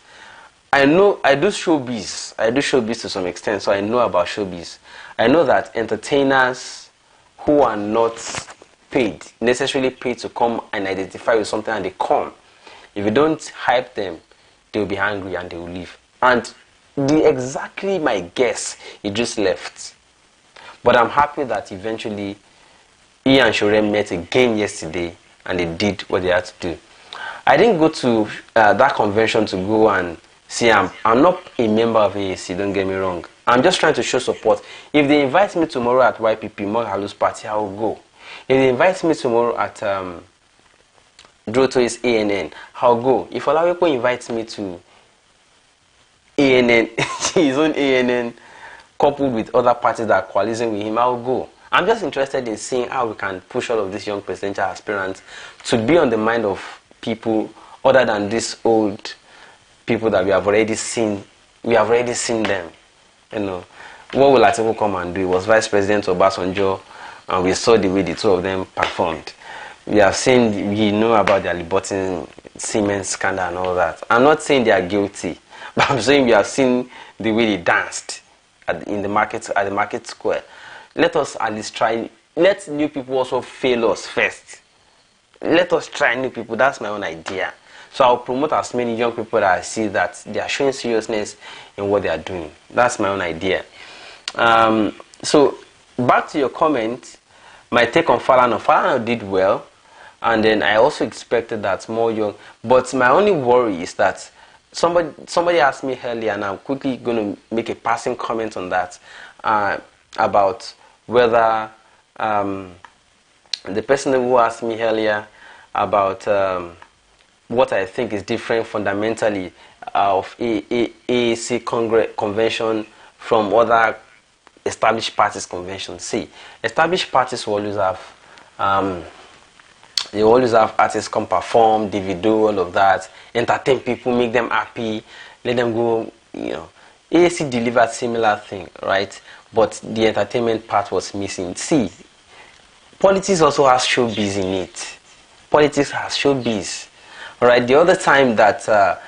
I know I do showbiz. I do showbiz to some extent, so I know about showbiz. I know that entertainers who are not necessarily paid to come and identify with something, and they come, if you don't hype them, they'll be angry and they will leave. And exactly my guess, he just left. But I'm happy that eventually he and Shore met again yesterday and they did what they had to do. I didn't go to that convention to go and see. I'm not a member of AAC, don't get me wrong. I'm just trying to show support. If they invite me tomorrow at YPP, Mog Halus Party, I will go. If they invite me tomorrow at Durotoye's ANN, I'll go. If Olawepo invites me to ANN, his own ANN, coupled with other parties that are coalescing with him, I'll go. I'm just interested in seeing how we can push all of these young presidential aspirants to be on the mind of people other than these old people that we have already seen. We have already seen them. What will Atiku come and do? It was Vice President Obasanjo, and we saw the way the two of them performed. We have seen, about their Liberton Siemens scandal and all that. I'm not saying they are guilty, but I'm saying we have seen the way they danced at the market square. Let us at least try. Let new people also fail us first. Let us try new people. That's my own idea. So I'll promote as many young people that I see that they are showing seriousness in what they are doing. That's my own idea. So back to your comment, my take on Falana. Falana did well, and then I also expected that more young. But my only worry is that somebody asked me earlier, and I'm quickly going to make a passing comment on that, about whether the person who asked me earlier about what I think is different fundamentally of AAC convention from other established parties convention. See, established parties will always have artists come perform, Davido, all of that, entertain people, make them happy, let them go, AAC delivered similar thing, right? But the entertainment part was missing. See, politics also has showbiz in it. Politics has showbiz. All right. The other time that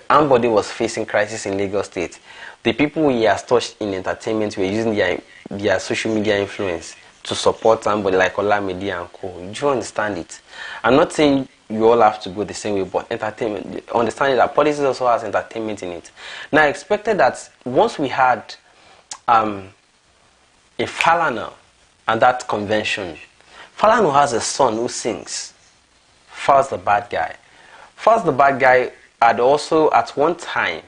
Ambody was facing crisis in Lagos State, the people he has touched in entertainment were using their social media influence to support somebody like Olamide and co. Do you understand it? I'm not saying you all have to go the same way, but entertainment, understanding that politics also has entertainment in it. Now, I expected that once we had a Falana at that convention, Falana has a son who sings. Falz the Bad Guy. Falz the Bad Guy had also at one time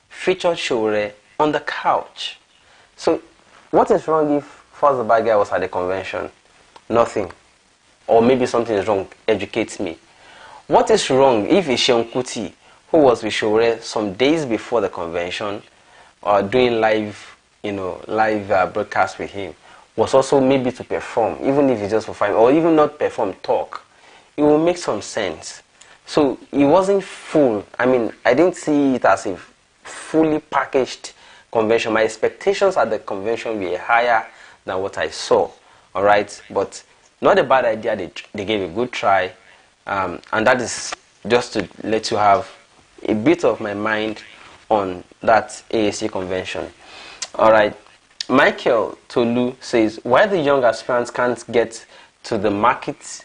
featured Shore on the couch. So, what is wrong if Falz the Bad Guy was at the convention? Nothing. Or maybe something is wrong. Educate me. What is wrong if Isheon Kuti, who was with Shore some days before the convention, doing live, broadcast with him, was also maybe to perform, even if it's just for 5, or even not perform, talk? It will make some sense. So it wasn't full. I mean, I didn't see it as a fully packaged convention. My expectations at the convention were higher than what I saw. All right, but not a bad idea. They gave a good try, and that is just to let you have a bit of my mind on that AAC convention. All right, Michael Tolu says, why the young aspirants can't get to the market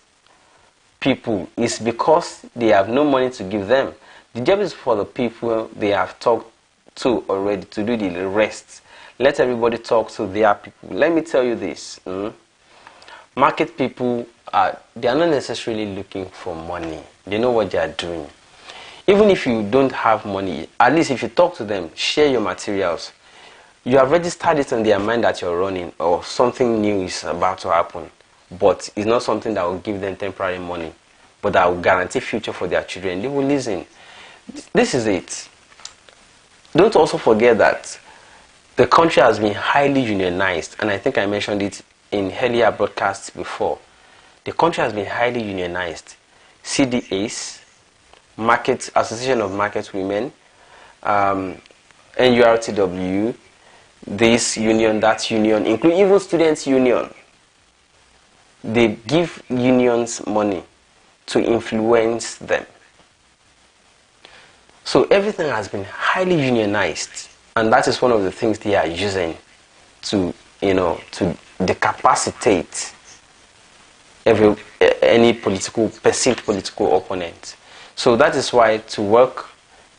people is because they have no money to give them. The job is for the people they have talked to already to do the rest. Let everybody talk to their people. Let me tell you this. Market people, they are not necessarily looking for money. They know what they are doing. Even if you don't have money, at least if you talk to them, share your materials. You have registered it in their mind that you're running or something new is about to happen. But it's not something that will give them temporary money, but that will guarantee future for their children. They will listen. This is it. Don't also forget that the country has been highly unionized, and I think I mentioned it in earlier broadcasts before. The country has been highly unionized. CDAs, Market Association of Market Women, NURTW, this union, that union, including even students' union. They give unions money to influence them. So everything has been highly unionized, and that is one of the things they are using to, to decapacitate any perceived political opponent. So that is why to work,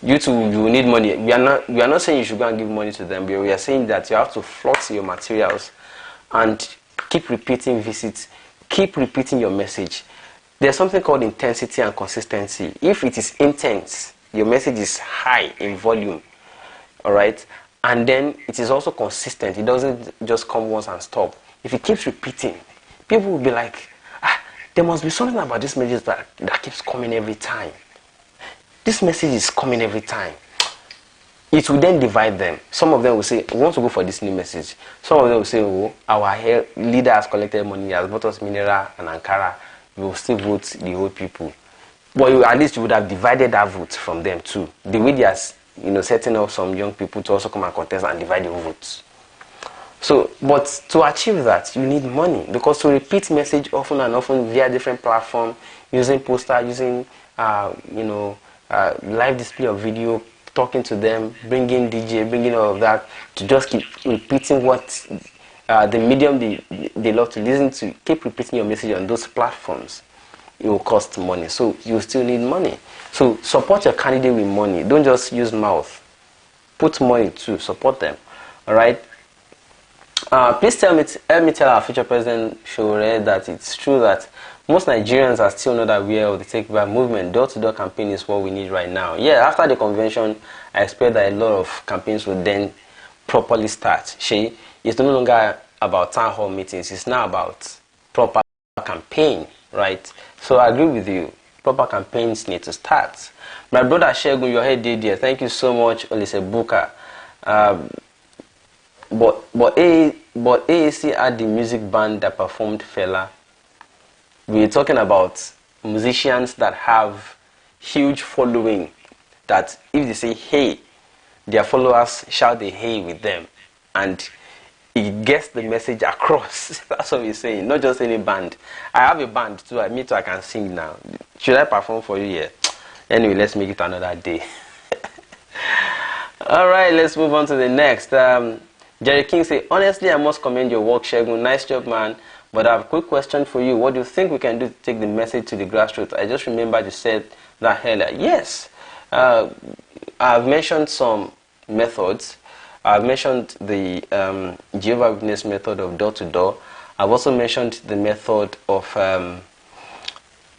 you need money. We are not saying you should go and give money to them, but we are saying that you have to flux your materials and keep repeating visits. Keep repeating your message. There's something called intensity and consistency. If it is intense, your message is high in volume, all right? And then it is also consistent. It doesn't just come once and stop. If it keeps repeating, people will be like, there must be something about this message that keeps coming every time. This message is coming every time. It will then divide them. Some of them will say, we want to go for this new message. Some of them will say, oh, our leader has collected money, he has bought us mineral and Ankara. We will still vote the whole people. But at least you would have divided that vote from them too. The way they are, setting up some young people to also come and contest and divide the votes. So, but to achieve that, you need money, because to repeat message often and often via different platforms, using poster, using, live display of video, talking to them, bringing DJ, bringing all of that, to just keep repeating what the medium they love to listen to, keep repeating your message on those platforms, it will cost money. So you still need money. So support your candidate with money. Don't just use mouth. Put money too. Support them. All right. Please help me tell our future president Shore that it's true that most Nigerians are still not aware of the Take Back movement. Door-to-door campaign is what we need right now. Yeah, after the convention, I expect that a lot of campaigns will then properly start. It's no longer about town hall meetings. It's now about proper campaign, right? So I agree with you. Proper campaigns need to start. My brother Shegun, your head did there. Thank you so much, Olise Buka. But AAC had the music band that performed Fela. We're talking about musicians that have huge following, that if they say hey, their followers shout the hey with them, and it gets the message across. That's what we're saying. Not just any band. I have a band too. I can sing now. Should I perform for you here? Anyway, let's make it another day. All right, let's move on to the next. Jerry King say, honestly, I must commend your work, Shegun. Nice job, man. But I have a quick question for you. What do you think we can do to take the message to the grassroots? I just remembered you said that earlier. Yes, I've mentioned some methods. I've mentioned the Jehovah's Witness method of door-to-door. I've also mentioned the method of,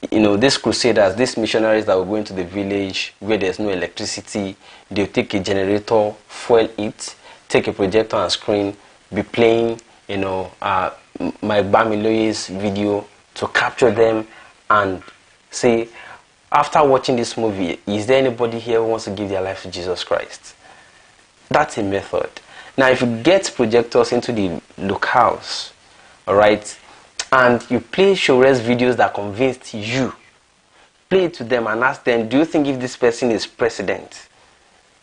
these crusaders, these missionaries that will go into the village where there's no electricity. They'll take a generator, fuel it, take a projector and screen, be playing, my Bamiloye's video to capture them and say, after watching this movie, is there anybody here who wants to give their life to Jesus Christ? That's a method. Now, if you get projectors into the locales, all right, and you play Shores videos that convinced you, play it to them and ask them, do you think if this person is president,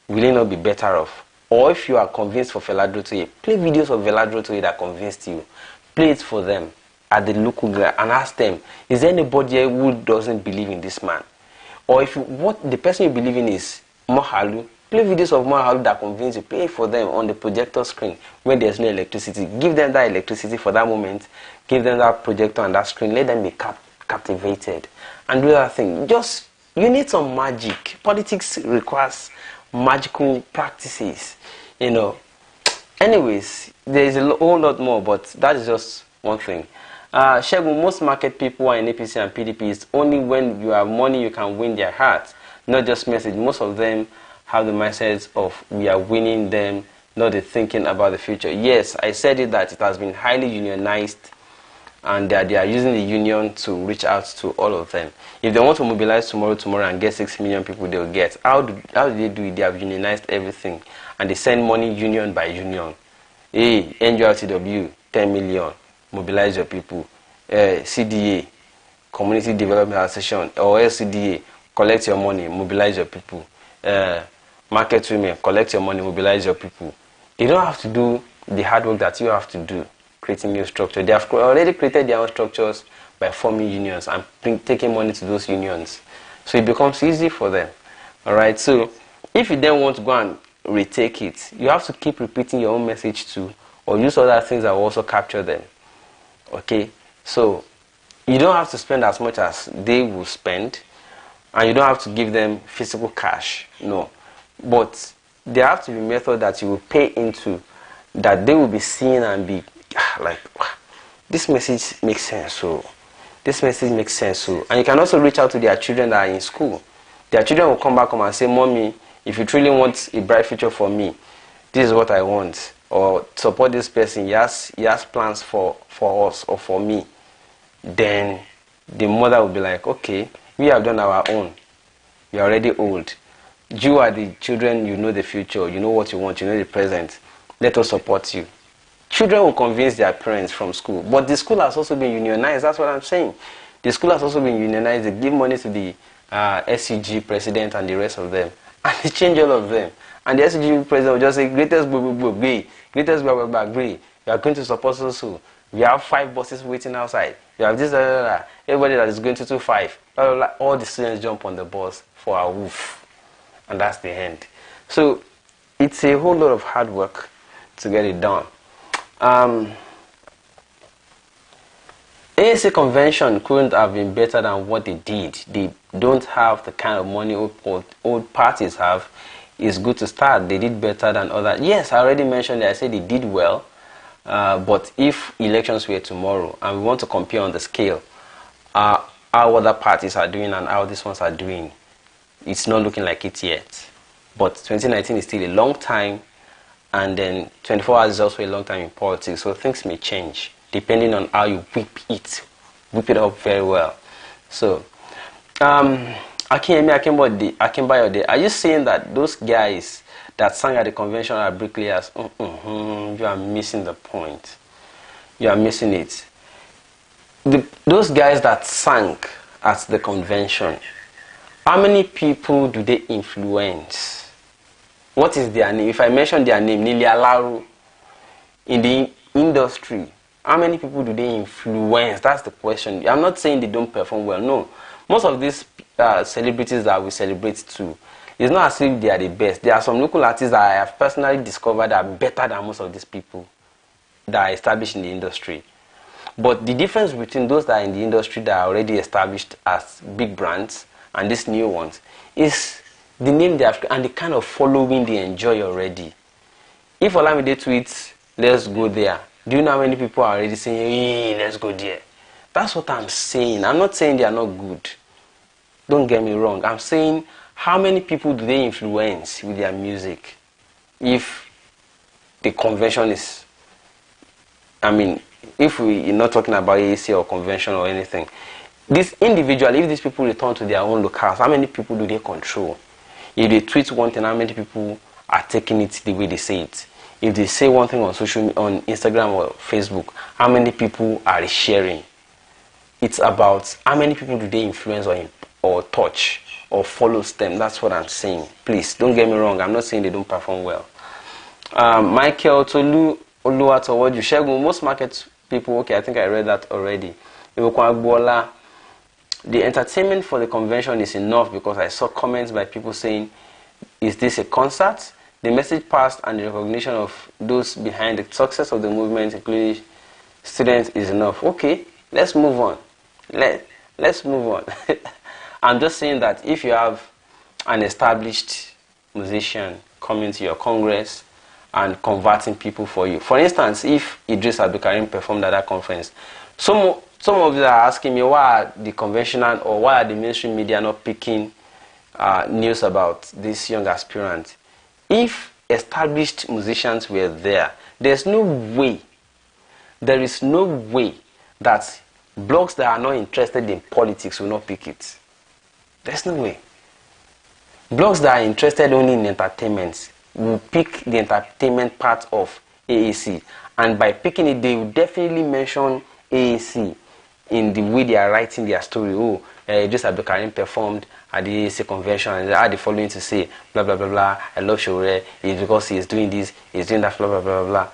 will he not be better off? Or if you are convinced for Durotoye, play videos of Durotoye that convinced you. Play it for them at the local and ask them, is there anybody here who doesn't believe in this man? Or if what the person you believe in is Mohalu, play videos of Mohalu that convince you. Play it for them on the projector screen when there's no electricity. Give them that electricity for that moment. Give them that projector and that screen. Let them be captivated and do that thing. You need some magic. Politics requires magical practices, Anyways, there is a whole lot more, but that is just one thing. Shegun, most market people are in APC and PDP. It's only when you have money you can win their hearts, not just message. Most of them have the mindset of we are winning them, not the thinking about the future. Yes, I said it that it has been highly unionized, and that they are using the union to reach out to all of them. If they want to mobilize tomorrow and get 6 million people, they'll get. How do they do it? They have unionized everything, and they send money union by union. Hey, NURTW, 10 million, mobilize your people. CDA, Community Development Association, or LCDA, collect your money, mobilize your people. Market women, collect your money, mobilize your people. You don't have to do the hard work that you have to do, creating new structure. They have already created their own structures by forming unions and taking money to those unions. So it becomes easy for them. Alright, so if you then want to go and retake it, you have to keep repeating your own message too, or use other things that will also capture them. Okay, so you don't have to spend as much as they will spend, and you don't have to give them physical cash, no. But there have to be methods that you will pay into, that they will be seeing and be like, this message makes sense, so this message makes sense, so. And you can also reach out to their children that are in school. Their children will come back home and say, Mommy, if you truly want a bright future for me, this is what I want. Or support this person, he has plans for us or for me. Then the mother will be like, okay, we have done our own. You are already old. You are the children, you know the future, you know what you want, you know the present. Let us support you. Children will convince their parents from school. But the school has also been unionized, that's what I'm saying. The school has also been unionized. They give money to the SCG president and the rest of them. And they change all of them. And the SCG president will just say, greatest agree, greatest agree. We are going to support so. We have 5 buses waiting outside. We have this, everybody that is going to 5. All the students jump on the bus for a woof. And that's the end. So it's a whole lot of hard work to get it done. ANC convention couldn't have been better than what they did. They don't have the kind of money old parties have. It's good to start. They did better than others. Yes, I already mentioned that. I said they did well. But if elections were tomorrow and we want to compare on the scale how other parties are doing and how these ones are doing, it's not looking like it yet. But 2019 is still a long time, and then 24 hours is also a long time in politics, so things may change depending on how you whip it up very well. So Akimbayode, are you saying that those guys that sang at the convention are bricklayers? You are missing the point. You are missing it. Those guys that sang at the convention, how many people do they influence? What is their name? If I mention their name, Nili Alaru, in the industry, how many people do they influence? That's the question. I'm not saying they don't perform well. No. Most of these celebrities that we celebrate too, it's not as if they are the best. There are some local artists that I have personally discovered that are better than most of these people that are established in the industry. But the difference between those that are in the industry that are already established as big brands and these new ones is the name they have and the kind of following they enjoy already. If Olamide tweets, let's go there, do you know how many people are already saying, hey, let's go there? That's what I'm saying. I'm not saying they are not good. Don't get me wrong. I'm saying how many people do they influence with their music? If the convention is, if we're not talking about AAC or convention or anything, this individual, if these people return to their own locales, how many people do they control? If they tweet one thing, how many people are taking it the way they say it? If they say one thing on on Instagram or Facebook, how many people are sharing? It's about how many people do they influence or touch or follows them. That's what I'm saying. Please, don't get me wrong. I'm not saying they don't perform well. Michael Tolu Oluwatowoju Shegun, most market people, okay, I think I read that already. The entertainment for the convention is enough because I saw comments by people saying, is this a concert? The message passed and the recognition of those behind the success of the movement, including students, is enough. Okay, let's move on. Let's move on. I'm just saying that if you have an established musician coming to your congress and converting people for you. For instance, if Idris Abdulkarim performed at that conference, some of you are asking me why are the conventional or why are the mainstream media not picking news about this young aspirant. If established musicians were there, there is no way that blogs that are not interested in politics will not pick it. There's no way. Blogs that are interested only in entertainment will pick the entertainment part of AAC, and by picking it, they will definitely mention AAC in the way they are writing their story. Oh, just Abdulkarim performed at the AAC convention and they had the following to say, blah blah blah blah. I love Shore. It's because he is doing this, he's doing that, blah blah blah blah.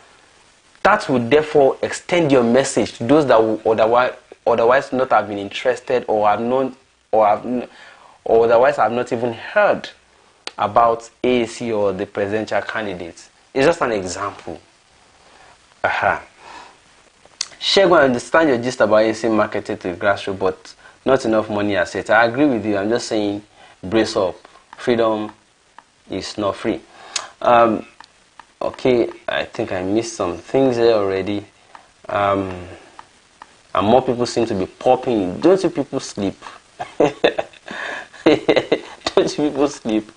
That would therefore extend your message to those that will otherwise not have been interested or have known or otherwise have not even heard about AAC or the presidential candidates. It's just an example. Shegun, I understand your gist about AAC marketing to the grassroots, but not enough money as it. I agree with you. I'm just saying, brace up. Freedom is not free. Okay, I think I missed some things there already. And more people seem to be popping. Don't you people sleep? Don't you people sleep?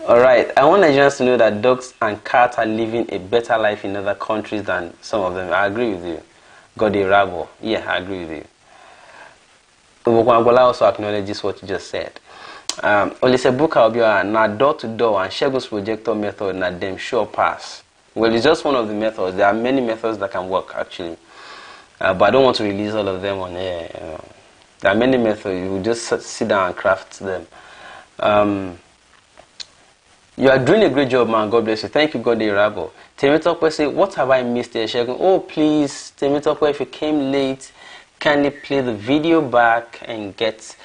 Alright, I want Nigerians to know that dogs and cats are living a better life in other countries than some of them. I agree with you. Gode Rabo. Yeah, I agree with you. Ubokwangbola also acknowledges what you just said. Olisebuka Obiora, na door to door and Shegun's projector method, na them sure pass. Well, it's just one of the methods. There are many methods that can work actually. But I don't want to release all of them on air. There are many methods. You will just sit down and craft them. You are doing a great job, man. God bless you. Thank you, God Rabo. Temitope say, what have I missed there, Shegun? Oh, please, Temitope, if you came late, kindly play the video back and get...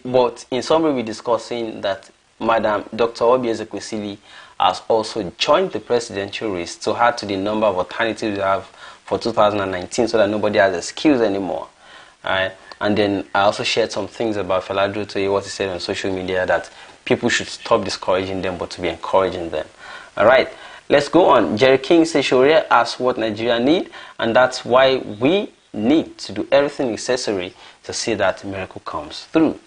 But in summary, we're discussing that Madam Dr. Oby Ezekwesili has also joined the presidential race to add to the number of alternatives we have for 2019 so that nobody has excuse anymore. Alright? And then I also shared some things about Fela Durotoye, what he said on social media, that people should stop discouraging them but to be encouraging them. Alright, let's go on. Jerry King says Sharia asks what Nigeria need, and that's why we need to do everything necessary to see that miracle comes through.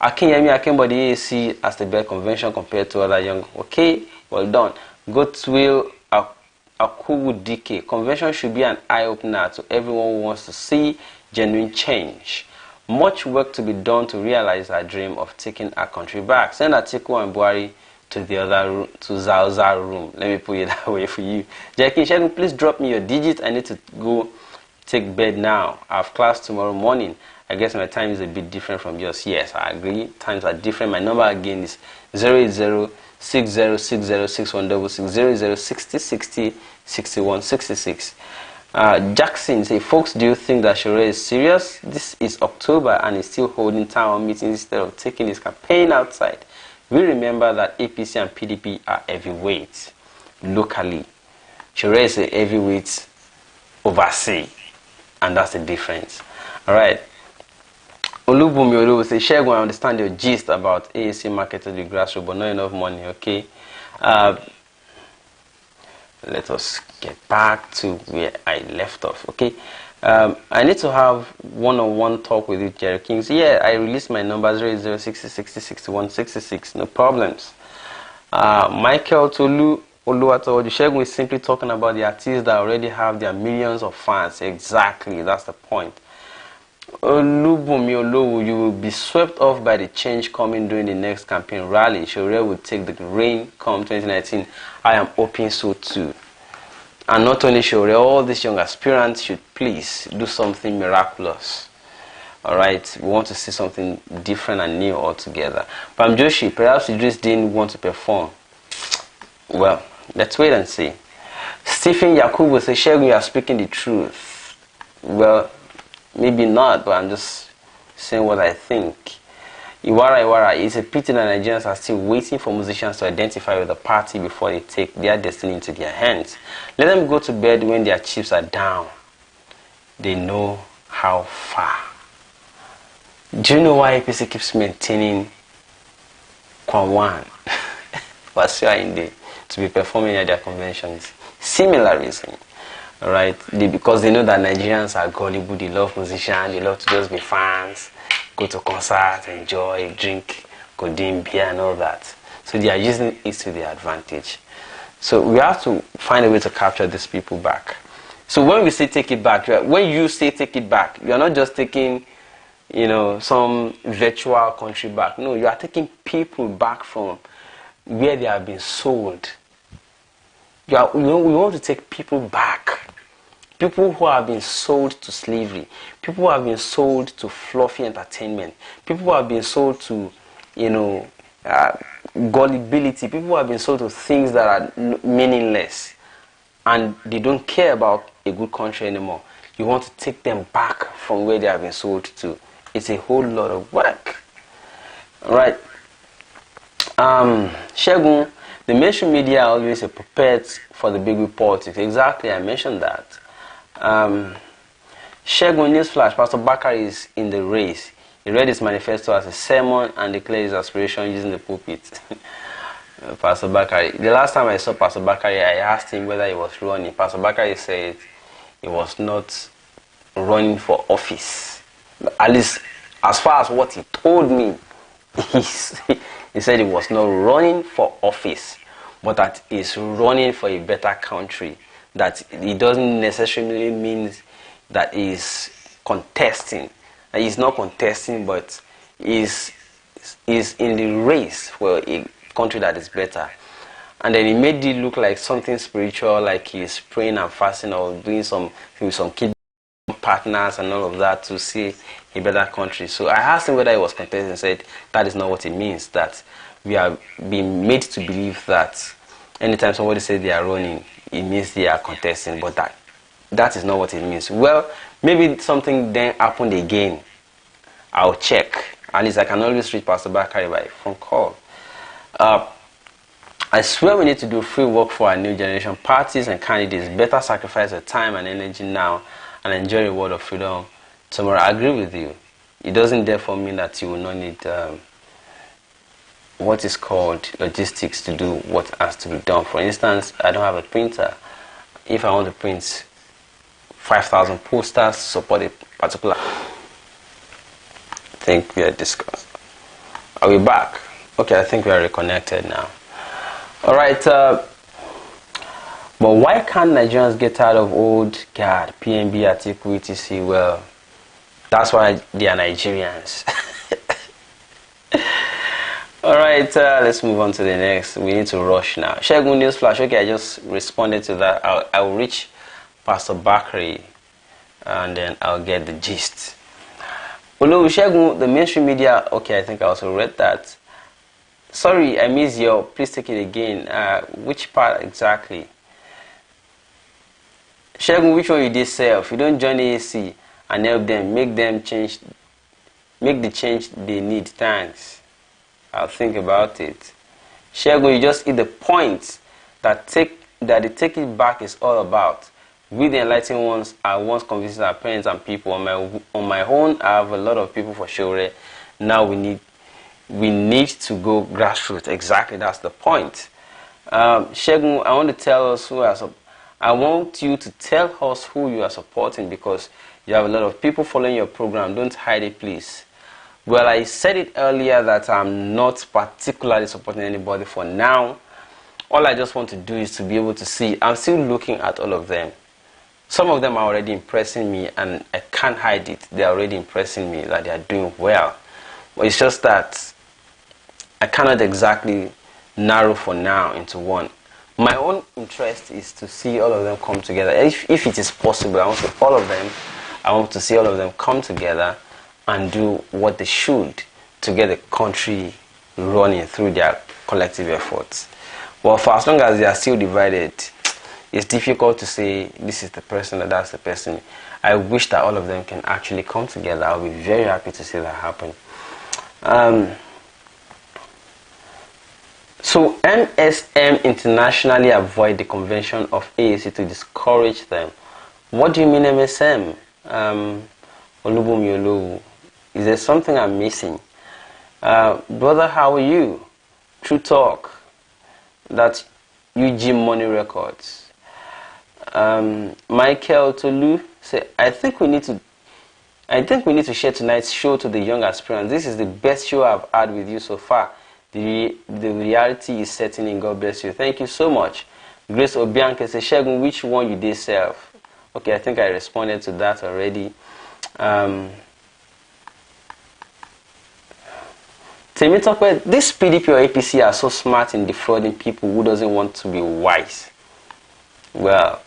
Akinyemi Akembody AAC as the best convention compared to other young. Okay, well done. Goodwill Akuwu DK. Convention should be an eye-opener to everyone who wants to see genuine change. Much work to be done to realize our dream of taking our country back. Send Atiku and Buhari to the other room, to Zauza room. Let me put it that way for you. Jackie Shegun, please drop me your digits. I need to go take bed now. I have class tomorrow morning. I guess my time is a bit different from yours. Yes, I agree. Times are different. My number again is 080 60606166 Jackson say, folks, do you think that Shure is serious? This is October and he's still holding town meetings instead of taking his campaign outside. We remember that APC and PDP are heavyweights locally. Shure is a heavyweight overseas, and that's the difference. All right. Olubumi Olu say, Shegun, I understand your gist about AAC market to the grassroots, but not enough money. Okay. Let us get back to where I left off. Okay. I need to have one-on-one talk with you, Jerry Kings. Yeah, I released my number 08060606166. No problems. Michael Tolu Oluwatowoju, Shegun is simply talking about the artists that already have their millions of fans. Exactly, that's the point. Olubumi Olowu, you will be swept off by the change coming during the next campaign rally. Shure will take the reign come 2019. I am hoping so too. And not only Shure, all these young aspirants should please do something miraculous. Alright, we want to see something different and new altogether. Pam Joshi, perhaps you just didn't want to perform. Well, let's wait and see. Stephen Yakubu says, Shegun, you are speaking the truth. Well, maybe not, but I'm just saying what I think. Iwara, it's a pity that Nigerians are still waiting for musicians to identify with the party before they take their destiny into their hands. Let them go to bed when their chips are down. They know how far. Do you know why APC keeps maintaining Kwan Inde to be performing at their conventions? Similar reason. Right? Because they know that Nigerians are gullible, they love musicians, they love to just be fans, go to concerts, enjoy, drink, codeine, beer and all that. So they are using it to their advantage. So we have to find a way to capture these people back. So when we say take it back, when you say take it back, you are not just taking, some virtual country back. No, you are taking people back from where they have been sold. We want to take people back. People who have been sold to slavery. People who have been sold to fluffy entertainment. People who have been sold to, gullibility. People who have been sold to things that are meaningless. And they don't care about a good country anymore. You want to take them back from where they have been sold to. It's a whole lot of work. Alright. Shegun, the mainstream media are always a puppet for the big politics. Exactly, I mentioned that. Shegun, newsflash, Pastor Bakari is in the race. He read his manifesto as a sermon and declared his aspiration using the pulpit. Pastor Bakari. The last time I saw Pastor Bakari, I asked him whether he was running. Pastor Bakari said he was not running for office. At least, as far as what he told me, he said he was not running for office, but that he's running for a better country. That it doesn't necessarily mean that he's contesting. He's not contesting, but he's in the race for a country that is better. And then he made it look like something spiritual, like he's praying and fasting or doing some kid partners and all of that to see a better country. So I asked him whether he was contesting and said that is not what it means. That we are being made to believe that anytime somebody says they are running, it means they are contesting, but that is not what it means. Well, maybe something then happened again. I'll check. At least I can always reach Pastor Bakari by phone call. I swear we need to do free work for our new generation. Parties and candidates better sacrifice their time and energy now and enjoy the world of freedom tomorrow. I agree with you. It doesn't therefore mean that you will not need what is called logistics to do what has to be done. For instance, I don't have a printer. If I want to print 5,000 posters to support a particular, I think we are discussed. Are we back? Okay, I think we are reconnected now. All right. But why can't Nigerians get out of old guard, PNB, Atiku, etc.? Well, that's why they are Nigerians. Alright, let's move on to the next. We need to rush now. Shegun newsflash. Okay, I just responded to that. I'll reach Pastor Bakri and then I'll get the gist. Olu Shegun, the mainstream media. Okay, I think I also read that. Sorry, I missed your. Please take it again. Which part exactly? Shegun, which one you did self? You don't join AAC and help them, make the change they need. Thanks. I'll think about it. Shegun, you just hit the point that the take it back is all about. We the enlightened ones are once convincing our parents and people. On my own, I have a lot of people for sure. Now we need to go grassroots. Exactly, that's the point. Shegun, I want to tell us I want you to tell us who you are supporting, because you have a lot of people following your program. Don't hide it, please. Well, I said it earlier that I'm not particularly supporting anybody for now. All I just want to do is to be able to see. I'm still looking at all of them. Some of them are already impressing me, and I can't hide it. They're already impressing me that they are doing well. But it's just that I cannot exactly narrow for now into one. My own interest is to see all of them come together. If it is possible, I want to see all of them come together and do what they should to get the country running through their collective efforts. Well, for as long as they are still divided, it's difficult to say this is the person or that's the person. I wish that all of them can actually come together. I'll be very happy to see that happen. So MSM internationally avoid the convention of AAC to discourage them. What do you mean MSM? Olubumi, is there something I'm missing? Brother, how are you? True Talk. That's UG Money Records. Michael Tolu say, I think we need to share tonight's show to the young aspirants. This is the best show I've had with you so far. The reality is setting in. God bless you. Thank you so much. Grace Obianke says, Shegun, which one you did self? Okay, I think I responded to that already. Temitope, this PDP or APC are so smart in defrauding people who doesn't want to be wise. Well,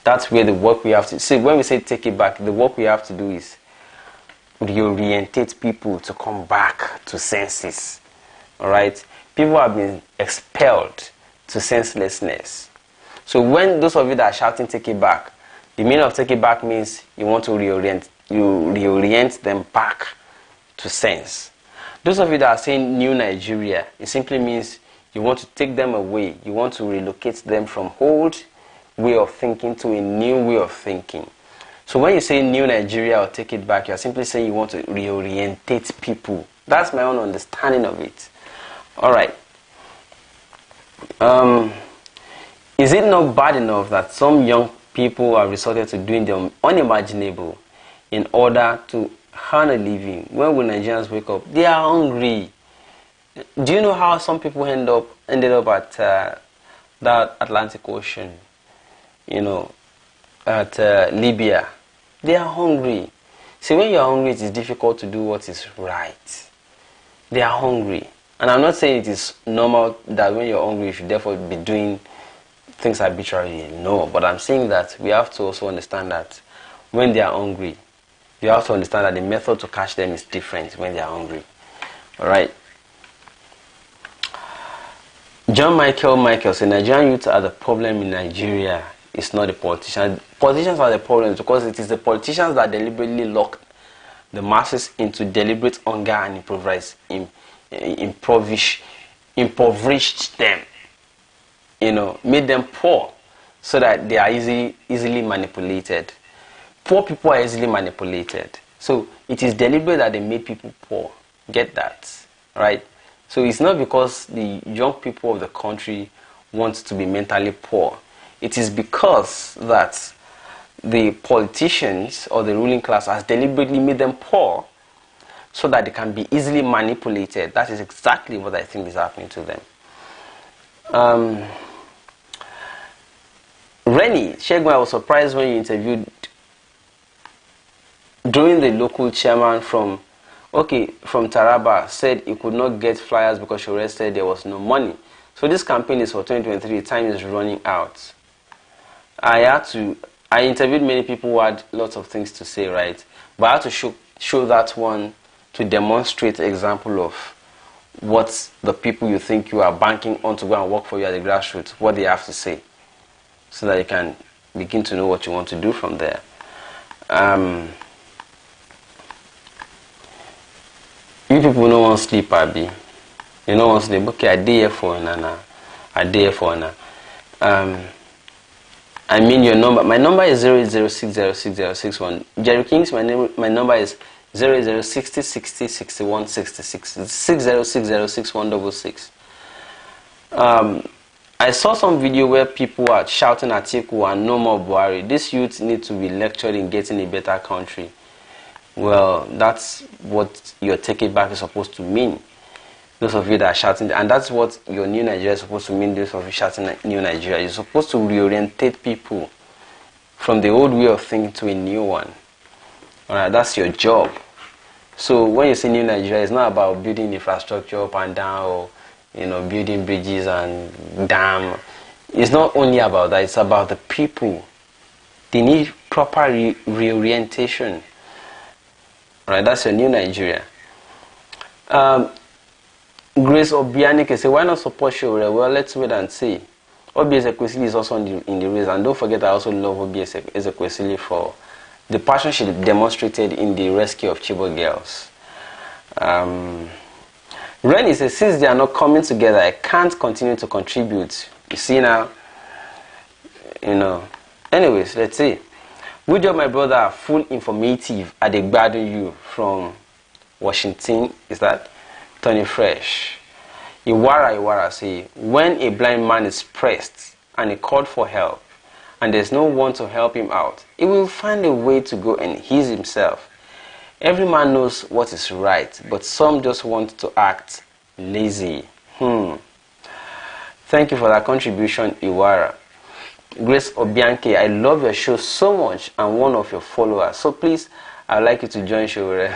that's where the work we have to see. When we say take it back, the work we have to do is reorientate people to come back to senses. Alright? People have been expelled to senselessness. So when those of you that are shouting take it back, the meaning of take it back means you want to reorient them back to sense. Those of you that are saying new Nigeria, it simply means you want to take them away. You want to relocate them from old way of thinking to a new way of thinking. So when you say new Nigeria or take it back, you are simply saying you want to reorientate people. That's my own understanding of it. Alright. Is it not bad enough that some young people are resorted to doing the unimaginable in order to earn a living? When will Nigerians wake up? They are hungry. Do you know how some people ended up at that Atlantic Ocean? You know, at Libya. They are hungry. See, when you are hungry, it is difficult to do what is right. They are hungry. And I'm not saying it is normal that when you're hungry, you should therefore be doing things arbitrarily. No, but I'm saying that we have to also understand that when they are hungry, you have to understand that the method to catch them is different when they are hungry. Alright? John Michael said, Nigerian youth are the problem in Nigeria. It's not the politicians. Politicians are the problem because it is the politicians that deliberately lock the masses into deliberate hunger and impoverished them. You know, made them poor so that they are easily manipulated. Poor people are easily manipulated. So it is deliberate that they made people poor. Get that, right? So it's not because the young people of the country want to be mentally poor. It is because that the politicians or the ruling class has deliberately made them poor so that they can be easily manipulated. That is exactly what I think is happening to them. Rennie, Shegun, I was surprised when you interviewed during the local chairman from Taraba said he could not get flyers because Shore said there was no money. So this campaign is for 2023. Time is running out. I interviewed many people who had lots of things to say, right? But I had to show that one to demonstrate an example of what the people you think you are banking on to go and work for you at the grassroots, what they have to say, so that you can begin to know what you want to do from there. You people no want sleep, Abi. You know want sleep. Okay, I did here for Nana. I did here for Nana. I mean your number. My number is 080606061. Jerry Kings. My number is 08060606166. 60606166. I saw some video where people are shouting at Atiku and no more Buhari. This youth need to be lectured in getting a better country. Well, that's what your take it back is supposed to mean. Those of you that are shouting, and that's what your new Nigeria is supposed to mean. Those of you shouting new Nigeria, you're supposed to reorientate people from the old way of thinking to a new one. Alright, that's your job. So when you say new Nigeria, it's not about building infrastructure up and down, or building bridges and dam. It's not only about that. It's about the people. They need proper reorientation. Alright, that's your new Nigeria. Grace Obianike say, why not support Showre? Well, let's wait and see. Oby Ezekwesili is also in the race, and don't forget I also love Oby Ezekwesili for the passion she demonstrated in the rescue of Chibok girls. Rennie says, since they are not coming together, I can't continue to contribute. You see now? Anyways, let's see. Good job, my brother. Full informative at the Garden you from Washington. Is that Tony Fresh? Iwara say, when a blind man is pressed and he called for help and there's no one to help him out, he will find a way to go and heal himself. Every man knows what is right, but some just want to act lazy. Thank you for that contribution, Iwara. Grace Obianke, I love your show so much. I'm one of your followers, so please, I'd like you to join Showre.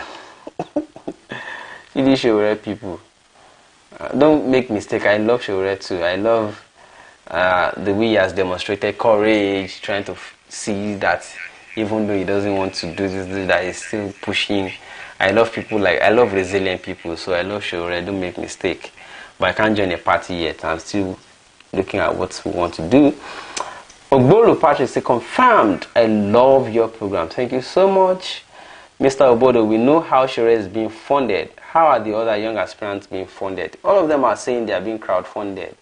Really, Showre people. Don't make mistake. I love Showre too. I love the way he has demonstrated courage, trying to see that even though he doesn't want to do this, that he's still pushing. I love resilient people, so I love Showre. Don't make mistake. But I can't join a party yet. I'm still looking at what we want to do. Ogbolo Patrick say, confirmed. I love your program. Thank you so much. Mr. Obodo, we know how Showre is being funded. How are the other young aspirants being funded? All of them are saying they are being crowdfunded.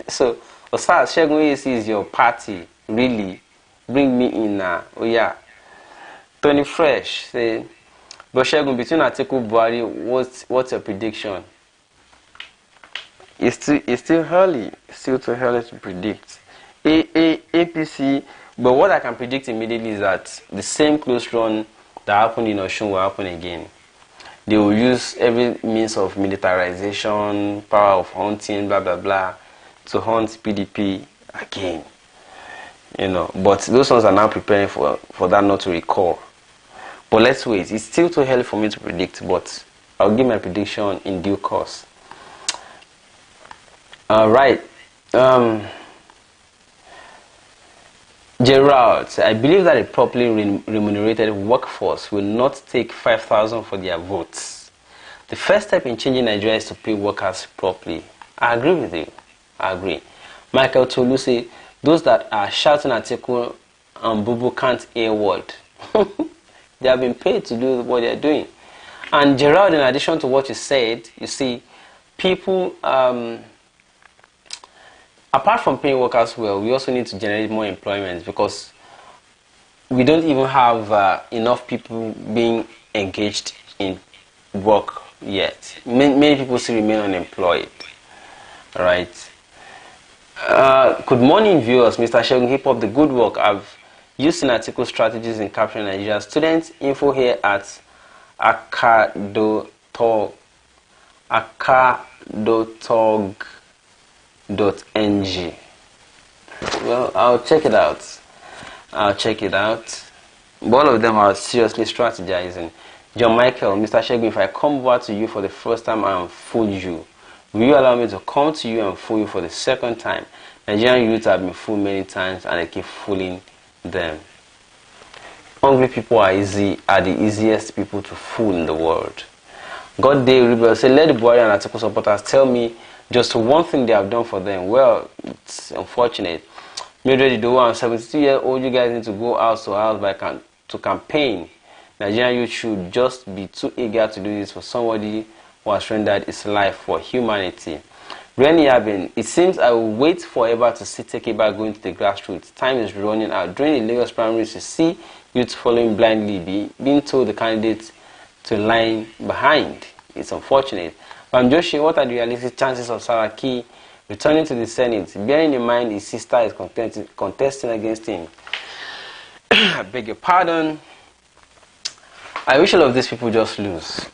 So, Osas, Segun AC is your party. Really? Bring me in now. Oh yeah. Tony Fresh say, but Segun, between Atiku Buhari, what's your prediction? It's still early. It's still too early to predict. APC, but what I can predict immediately is that the same close run that happened in Osun will happen again. They will use every means of militarization, power of hunting, blah blah blah, to hunt PDP again. But those ones are now preparing for that not to recall. But let's wait. It's still too early for me to predict, but I'll give my prediction in due course. Alright. Gerald, I believe that a properly remunerated workforce will not take 5,000 for their votes. The first step in changing Nigeria is to pay workers properly. I agree with you. I agree. Michael Tolu say, those that are shouting at Atiku and Bubu can't hear a word. They have been paid to do what they're doing. And Gerald, in addition to what you said, you see, people, apart from paying workers well, we also need to generate more employment, because we don't even have enough people being engaged in work yet. Many people still remain unemployed. Right. Good morning, viewers. Mr. Shegun, keep up the good work. I've used Synatical strategies in capturing Nigeria students. Info here at akadotog.ng. Well, I'll check it out. But all of them are seriously strategizing. John Michael, Mr. Shegun, if I come over to you for the first time and fool you, will you allow me to come to you and fool you for the second time? Nigerian youth have been fooled many times and I keep fooling them. Hungry people are the easiest people to fool in the world. God Day Rebel say, let the Buhari and Atiku supporters tell me just one thing they have done for them. Well, it's unfortunate. Mildred Idowu, I'm 72-year-old. You guys need to go house to house to campaign. Nigerian youth should just be too eager to do this for somebody who has rendered his life for humanity. Renny Abin, it seems I will wait forever to see Tekeba going to the grassroots. Time is running out. During the Lagos primaries, you see youth following blindly, being told the candidates to line behind. It's unfortunate. Joshi, what are the realistic chances of Saraki returning to the Senate, bearing in mind his sister is contesting against him? I beg your pardon. I wish all of these people just lose.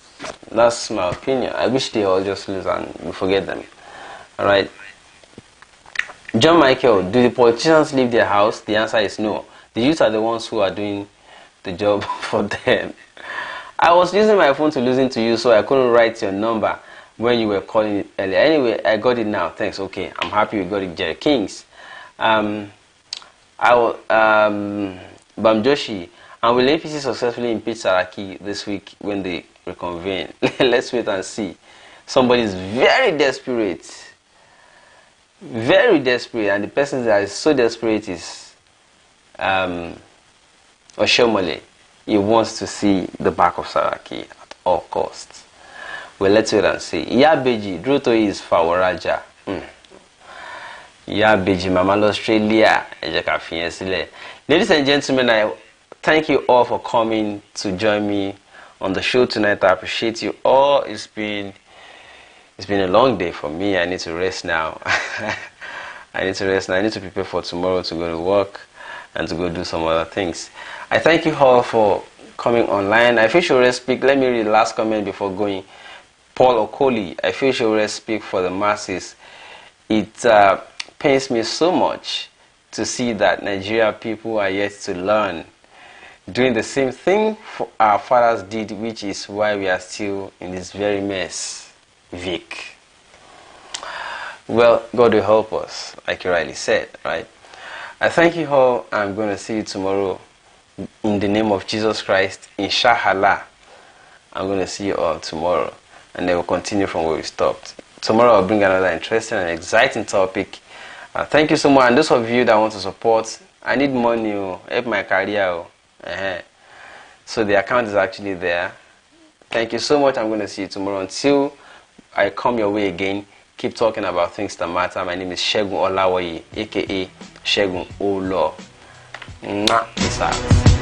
That's my opinion. I wish they all just lose and we forget them. Alright. John Michael, do the politicians leave their house? The answer is no. The youth are the ones who are doing the job for them. I was using my phone to listen to you, so I couldn't write your number when you were calling it earlier. Anyway, I got it now. Thanks. Okay, I'm happy you got it, Jerry Kings. Bamjoshi, and will APC successfully impeach Saraki this week when they reconvene? Let's wait and see. Somebody is very desperate. Very desperate, and the person that is so desperate is Oshomole. He wants to see the back of Saraki at all costs. Well, let's wait and see. Yabeji, Durotoye is Fawaraja. Yabeji, Mama Australia. Ladies and gentlemen, I thank you all for coming to join me on the show tonight. I appreciate you all. It's been a long day for me. I need to rest now. I need to prepare for tomorrow to go to work and to go do some other things. I thank you all for coming online. I feel sure speak. Let me read the last comment before going. Paul Okoli, I feel sure speak for the masses. It pains me so much to see that Nigeria people are yet to learn, doing the same thing our fathers did, which is why we are still in this very mess. Vic. Well, God will help us, like you rightly said, right? I thank you all. I'm going to see you tomorrow in the name of Jesus Christ. Inshallah, I'm going to see you all tomorrow, and then we'll continue from where we stopped. Tomorrow I'll bring another interesting and exciting topic. Thank you so much. And those of you that want to support, I need money, help my career. So the account is actually there. Thank you so much. I'm going to see you tomorrow. Until I come your way again, keep talking about things that matter. My name is Shegun Olawoye, aka Shegun Olo. Peace out.